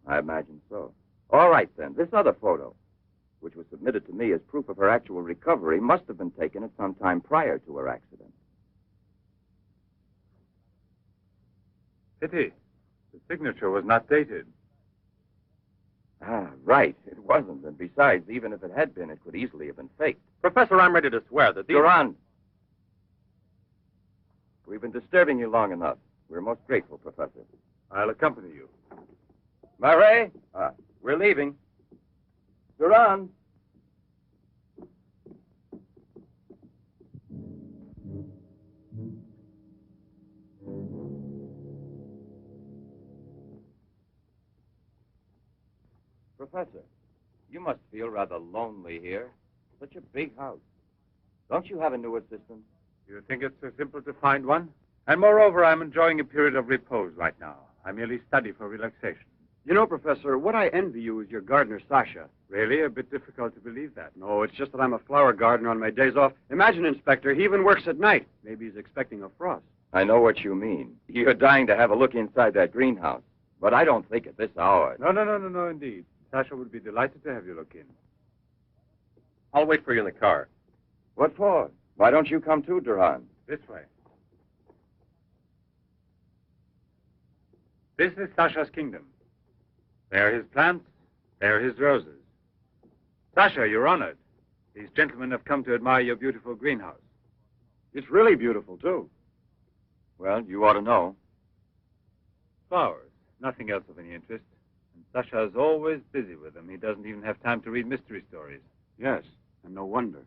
I imagine so. All right, then. This other photo, which was submitted to me as proof of her actual recovery, must have been taken at some time prior to her accident. Pity. The signature was not dated. Ah, right. It wasn't. And besides, even if it had been, it could easily have been faked. Professor, I'm ready to swear that these... Durand! We've been disturbing you long enough. We're most grateful, Professor. I'll accompany you. Murray! We're leaving. Durand! Professor, you must feel rather lonely here. Such a big house. Don't you have a new assistant? You think it's so simple to find one? And moreover, I'm enjoying a period of repose right now. I merely study for relaxation. You know, Professor, what I envy you is your gardener, Sasha. Really? A bit difficult to believe that. No, it's just that I'm a flower gardener on my days off. Imagine, Inspector, he even works at night. Maybe he's expecting a frost. I know what you mean. You're dying to have a look inside that greenhouse. But I don't think at this hour. No, indeed. Sasha would be delighted to have you look in. I'll wait for you in the car. What for? Why don't you come too, Durand? This way. This is Sasha's kingdom. There are his plants. There are his roses. Sasha, you're honored. These gentlemen have come to admire your beautiful greenhouse. It's really beautiful, too. Well, you ought to know. Flowers. Nothing else of any interest. And Sasha's always busy with them. He doesn't even have time to read mystery stories. Yes, and no wonder.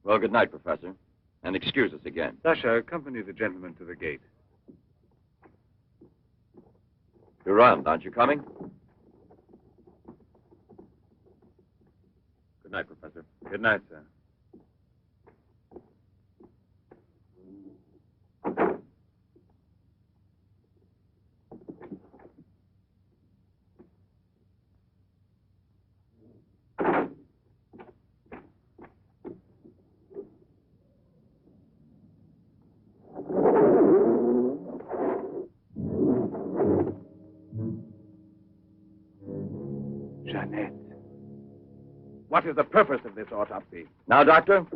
Well, good night, Professor. And excuse us again. Sasha, accompany the gentleman to the gate. Durand, aren't you coming? Good night, Professor. Good night, sir. Jeanette. What is the purpose of this autopsy? Now, Doctor,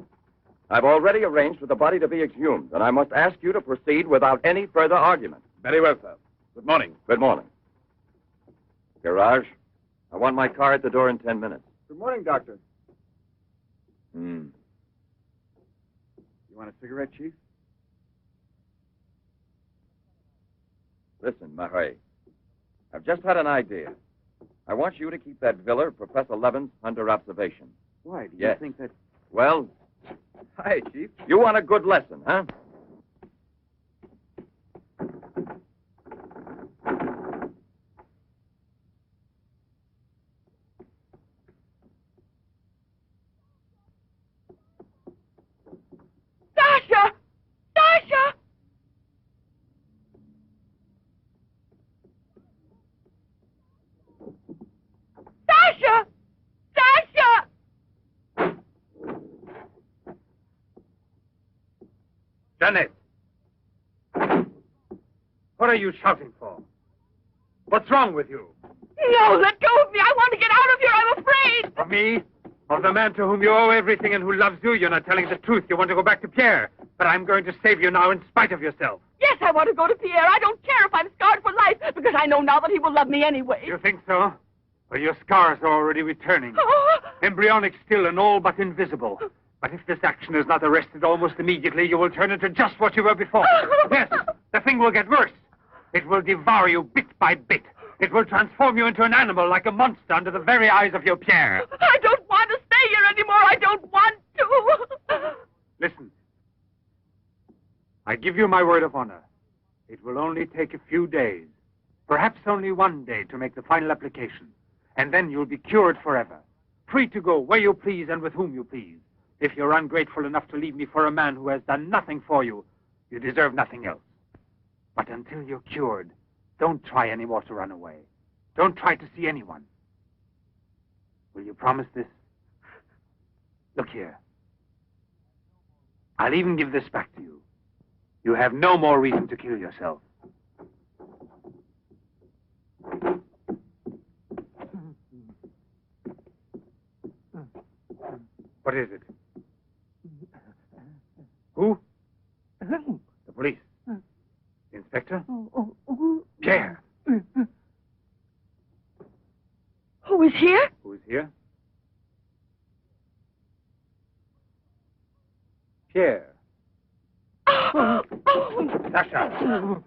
I've already arranged for the body to be exhumed, and I must ask you to proceed without any further argument. Very well, sir. Good morning. Good morning. Garage, I want my car at the door in 10 minutes. Good morning, Doctor. Hmm. You want a cigarette, Chief? Listen, Marais, I've just had an idea. I want you to keep that villa of Professor Levin's under observation. Why? Do you Yes. think that... Well, Hi, Chief. you want a good lesson, huh? Sasha! Sasha! Sasha! Sasha! Janet! What are you shouting for? What's wrong with you? No, let go of me. I want to get out of here. I'm afraid. Of me? Of the man to whom you owe everything and who loves you? You're not telling the truth. You want to go back to Pierre. But I'm going to save you now in spite of yourself. Yes, I want to go to Pierre. I don't care if I'm scarred for life, because I know now that he will love me anyway. You think so? Well, your scars are already returning. Embryonic still and all but invisible. But if this action is not arrested almost immediately, you will turn into just what you were before. Yes, the thing will get worse. It will devour you bit by bit. It will transform you into an animal, like a monster, under the very eyes of your Pierre. I don't want to stay here anymore. I don't want to. Listen. I give you my word of honor. It will only take a few days, perhaps only one day, to make the final application. And then you'll be cured forever, free to go where you please and with whom you please. If you're ungrateful enough to leave me for a man who has done nothing for you, you deserve nothing else. But until you're cured, don't try any more to run away. Don't try to see anyone. Will you promise this? Look here. I'll even give this back to you. You have no more reason to kill yourself. What is it? Who? The police. Inspector? Pierre. Who is here? Who is here? Pierre. Sasha.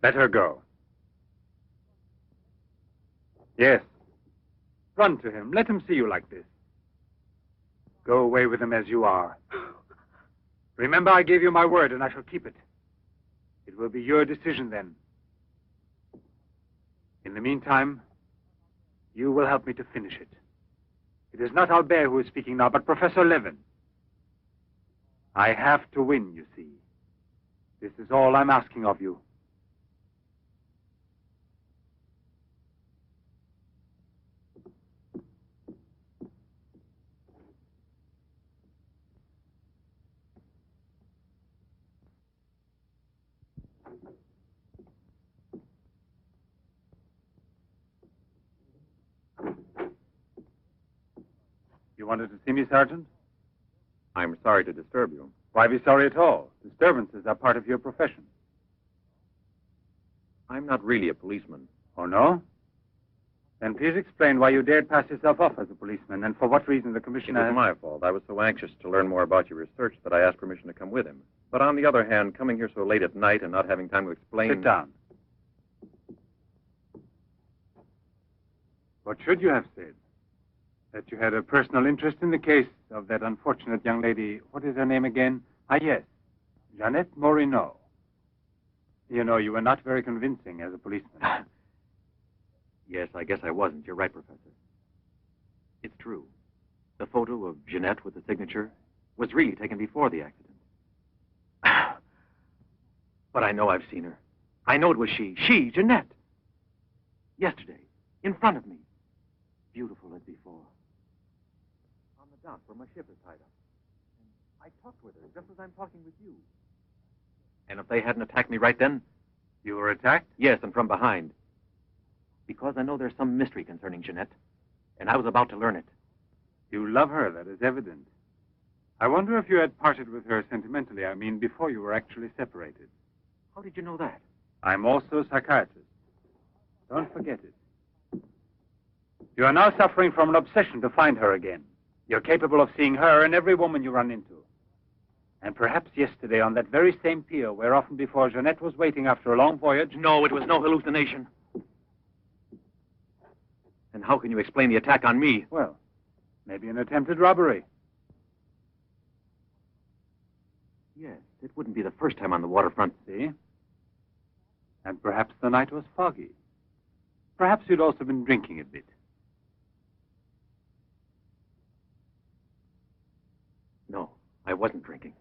Let her go. Yes. Run to him. Let him see you like this. Go away with him as you are. Remember, I gave you my word, and I shall keep it. It will be your decision then. In the meantime, you will help me to finish it. It is not Albert who is speaking now, but Professor Levin. I have to win, you see. This is all I'm asking of you. You wanted to see me, Sergeant? I'm sorry to disturb you. Why be sorry at all? Disturbances are part of your profession. I'm not really a policeman. Oh, no? Then please explain why you dared pass yourself off as a policeman, and for what reason the It commissioner... was my fault. I was so anxious to learn more about your research that I asked permission to come with him. But on the other hand, coming here so late at night and not having time to explain... Sit down. What should you have said? That you had a personal interest in the case of that unfortunate young lady. What is her name again? Ah, yes. Jeanette Moreau. You know, you were not very convincing as a policeman. Yes, I guess I wasn't. You're right, Professor. It's true. The photo of Jeanette with the signature was really taken before the accident. But I know I've seen her. I know it was she. She, Jeanette. Yesterday, in front of me. Beautiful as before. On the dock where my ship is tied up. And I talked with her just as I'm talking with you. And if they hadn't attacked me right then, You were attacked? Yes, and from behind. Because I know there's some mystery concerning Jeanette, and I was about to learn it. You love her, that is evident. I wonder if you had parted with her sentimentally, I mean, before you were actually separated. How did you know that? I'm also a psychiatrist. Don't forget it. You are now suffering from an obsession to find her again. You're capable of seeing her and every woman you run into. And perhaps yesterday on that very same pier where often before Jeanette was waiting after a long voyage... No, it was no hallucination. And how can you explain the attack on me? Well, maybe an attempted robbery. Yes, it wouldn't be the first time on the waterfront. See? And perhaps the night was foggy. Perhaps you'd also been drinking a bit. No, I wasn't drinking.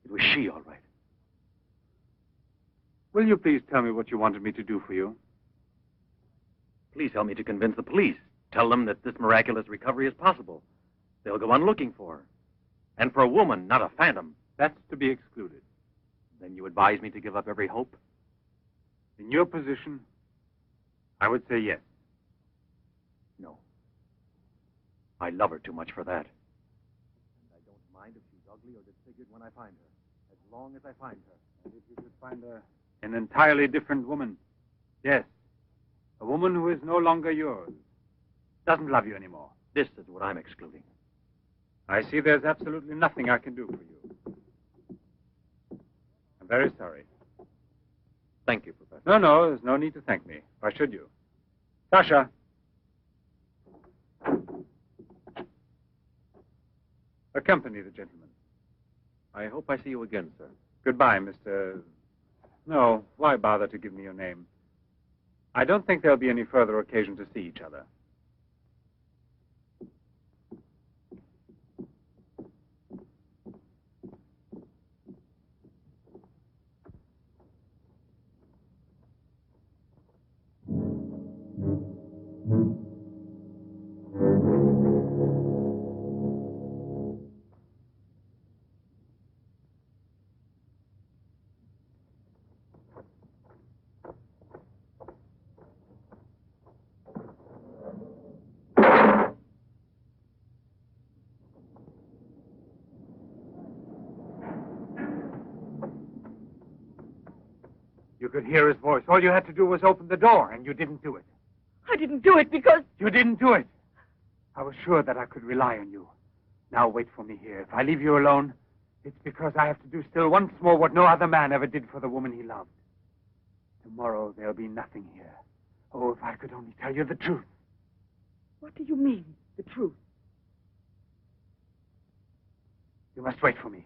It was she, all right. Will you please tell me what you wanted me to do for you? Please help me to convince the police. Tell them that this miraculous recovery is possible. They'll go on looking for her. And for a woman, not a phantom. That's to be excluded. Then you advise me to give up every hope? In your position, I would say yes. No. I love her too much for that. And I don't mind if she's ugly or disfigured when I find her, as long as I find her. And if you could find an entirely different woman. Yes. A woman who is no longer yours. Doesn't love you anymore. This is what I'm excluding. I see there's absolutely nothing I can do for you. I'm very sorry. Thank you, Professor. No, there's no need to thank me. Why should you? Sasha. Accompany the gentleman. I hope I see you again, sir. Goodbye, Mr... No, why bother to give me your name? I don't think there'll be any further occasion to see each other. You could hear his voice. All you had to do was open the door, and you didn't do it. I didn't do it because... You didn't do it. I was sure that I could rely on you. Now wait for me here. If I leave you alone, it's because I have to do still once more what no other man ever did for the woman he loved. Tomorrow there'll be nothing here. Oh, if I could only tell you the truth. What do you mean, the truth? You must wait for me.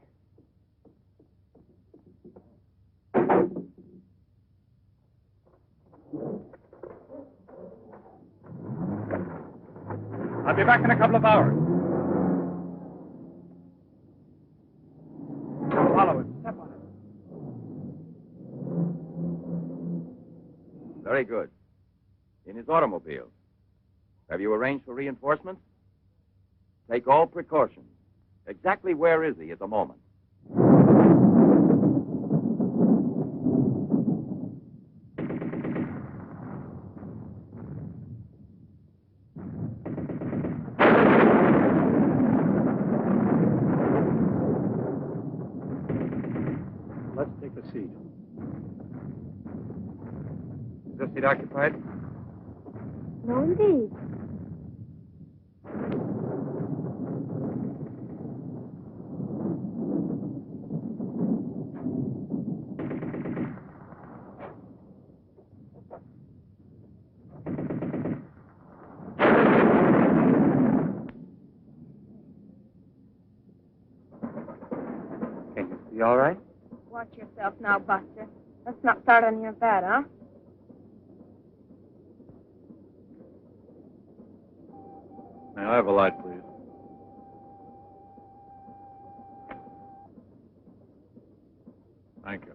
I'll be back in a couple of hours. Follow it. Step on it. Very good. In his automobile. Have you arranged for reinforcements? Take all precautions. Exactly where is he at the moment? Let's take a seat. Is this seat occupied? No, indeed. Can you see all right? Watch yourself now, Buster. Let's not start on your bed, huh? May I have a light, please? Thank you.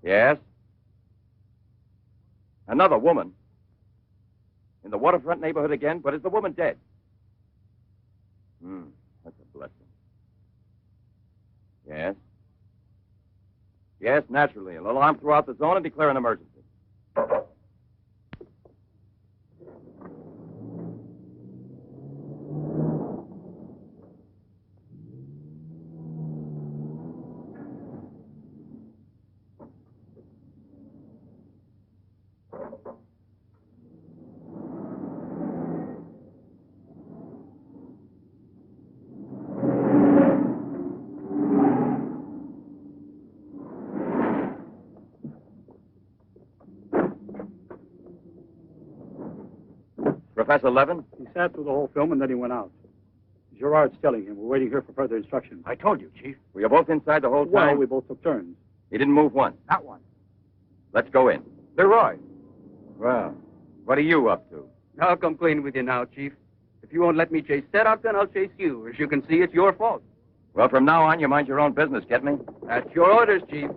Yes? Another woman? In the waterfront neighborhood again? But is the woman dead? That's a blessing. Yes? Yes, naturally. An alarm throughout the zone and declare an emergency. Professor Levin? He sat through the whole film and then he went out. Gerard's telling him. We're waiting here for further instructions. I told you, Chief. Were you both inside the whole time? Well, we both took turns. He didn't move once. Not one. Let's go in. Leroy. Well, what are you up to? I'll come clean with you now, Chief. If you won't let me chase Setup, then I'll chase you. As you can see, it's your fault. Well, from now on, you mind your own business, get me? That's your orders, Chief.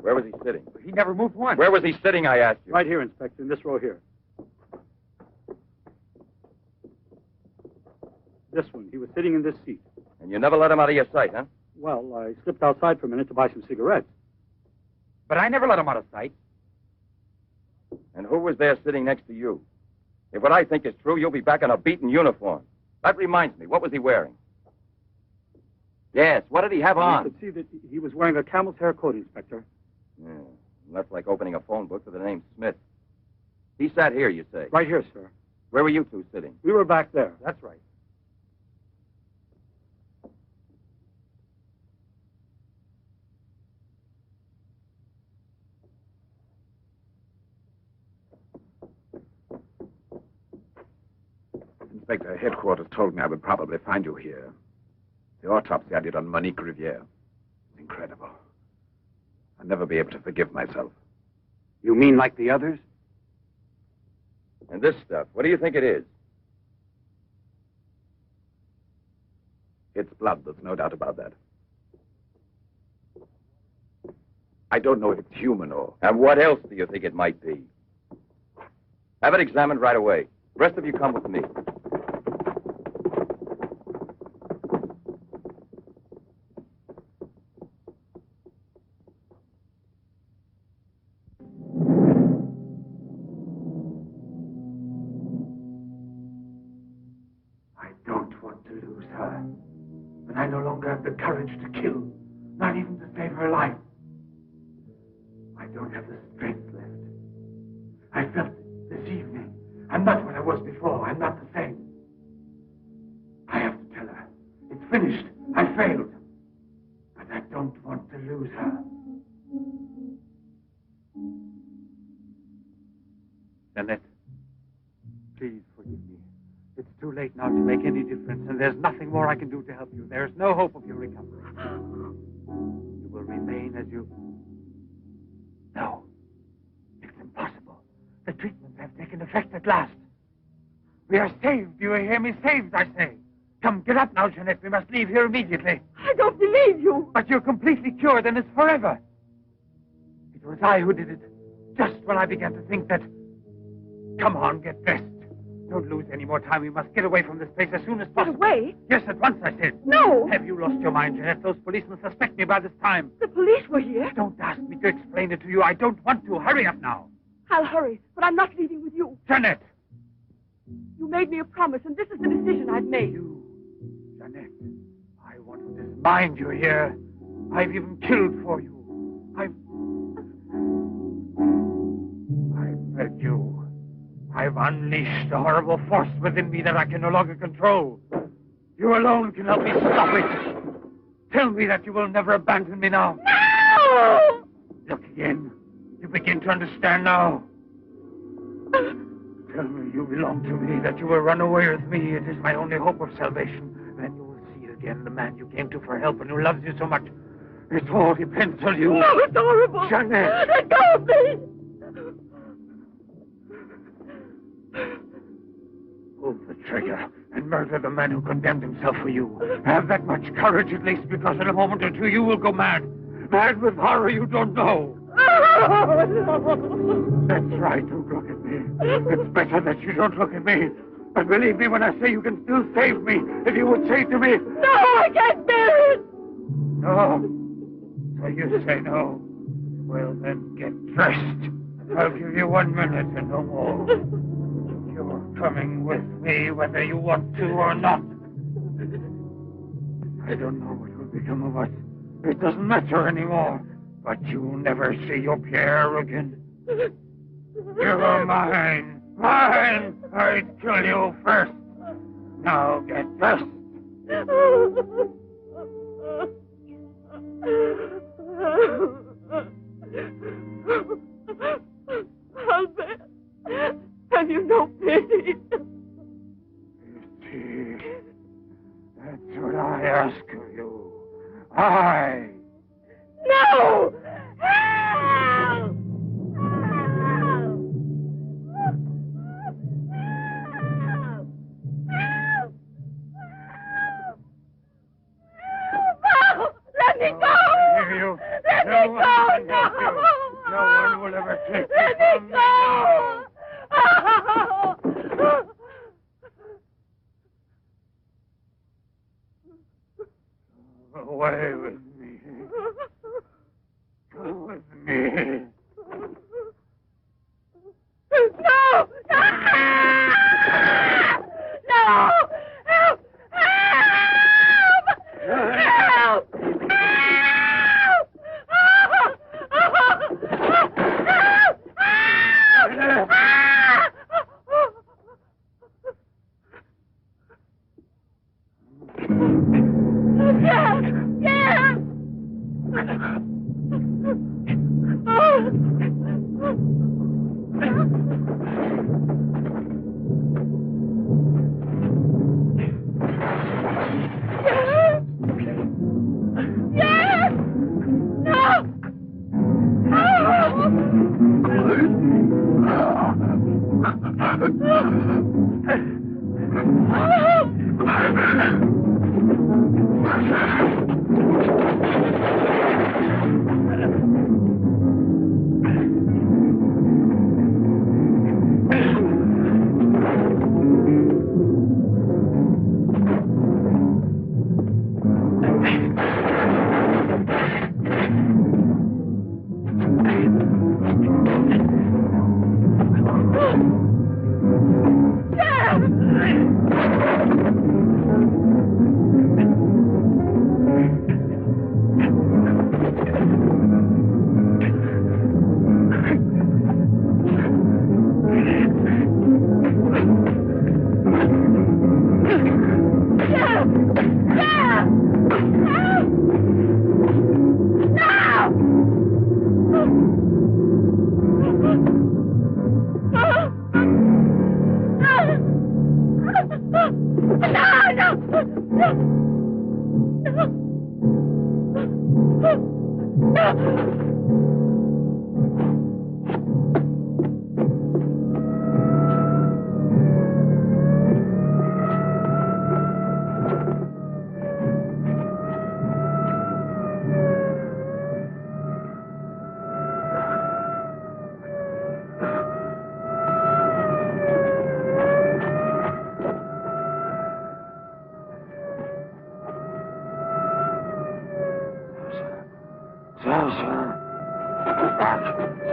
Where was he sitting? He never moved once. Where was he sitting, I asked you? Right here, Inspector, in this row here. This one. He was sitting in this seat. And you never let him out of your sight, huh? Well, I slipped outside for a minute to buy some cigarettes. But I never let him out of sight. And who was there sitting next to you? If what I think is true, you'll be back in a beaten uniform. That reminds me, what was he wearing? Yes, what did he have on? You could see that he was wearing a camel's hair coat, Inspector. Yeah, that's like opening a phone book with the name Smith. He sat here, you say? Right here, sir. Where were you two sitting? We were back there. That's right. Inspector, headquarters told me I would probably find you here. The autopsy I did on Monique Riviere. It's incredible. I'll never be able to forgive myself. You mean like the others? And this stuff, what do you think it is? It's blood, there's no doubt about that. I don't know if it's human or... And what else do you think it might be? Have it examined right away. The rest of you come with me. I don't want to lose her. But I no longer have the courage to kill, not even to save her life. I don't have the strength left. I felt it this evening. I'm not what I was before. I'm not the same. I have to tell her. It's finished. I failed. But I don't want to lose her. Annette, please forgive me. It's too late now to make any difference, and there's nothing more I can do to help you. There's no hope of your recovery. You will remain as you... No. It's impossible. The treatments have taken effect at last. We are saved. Do you hear me? Saved, I say. Come, get up now, Jeanette. We must leave here immediately. I don't believe you. But you're completely cured, and it's forever. It was I who did it. Just when I began to think that... Come on, get dressed. Don't lose any more time. We must get away from this place as soon as possible. Get away? Yes, at once, I said. No. Have you lost your mind, Jeanette? Those policemen suspect me by this time. The police were here? Don't ask me to explain it to you. I don't want to. Hurry up now. I'll hurry, but I'm not leaving with you. Jeanette! You made me a promise, and this is the decision I've made. You, Jeanette, I want to dismind you here. I've even killed for you. I beg you. I've unleashed a horrible force within me that I can no longer control. You alone can help me stop it. Tell me that you will never abandon me now. No! Look again. You begin to understand now. Tell me you belong to me, that you will run away with me. It is my only hope of salvation. Then you will see again the man you came to for help and who loves you so much. It all depends on you. No, it's horrible. Jeanette. Let go of me. Pull the trigger and murder the man who condemned himself for you. Have that much courage at least, because in a moment or two you will go mad. Mad with horror you don't know. That's right, don't look at me. It's better that you don't look at me. But believe me when I say you can still save me, if you would say to me... No, I can't bear it! No. So you say no. Well, then get dressed. I'll give you 1 minute and no more. You're coming with me whether you want to or not. I don't know what will become of us. It doesn't matter anymore. But you'll never see your Pierre again. You're mine. Mine! I'd kill you first. Now get dressed. Albert, have you no pity? Pity. That's what I ask of you. I... No! Help! Let me go! Let me go! No! No one will ever take you Let from me me now. go! Away with me. Go with me. No! No! No! Help! Help! Help!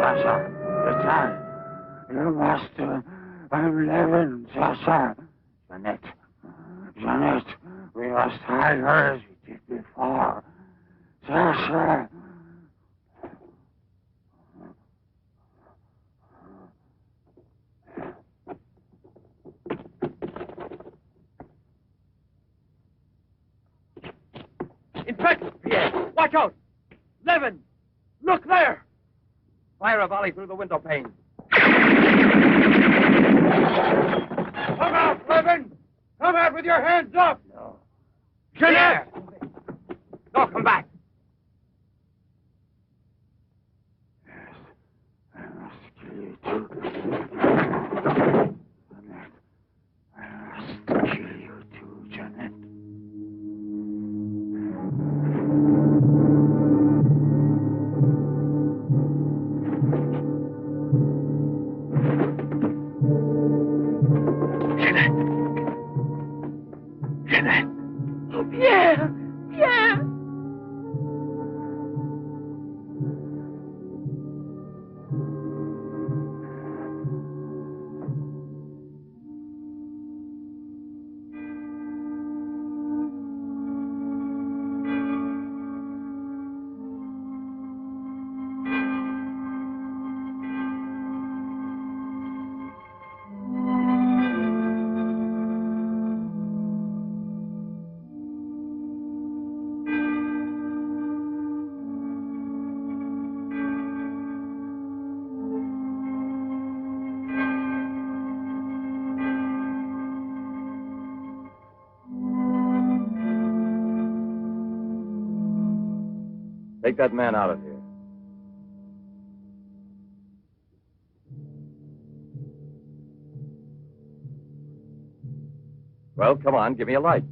Sasha. The time. You master. I'm Levin, Sasha. Jeanette, we must hide her as we did before. Sasha. Inspector! Pierre, watch out! Levin! Look there! Fire a volley through the window pane. Come out, Levin! Come out with your hands up! No. Jeanette! No, come back. I must kill you too. Jeanette, I must kill you too, Jeanette. Jeanette! Oh, Pierre! Pierre! Take that man out of here. Well, come on, give me a light.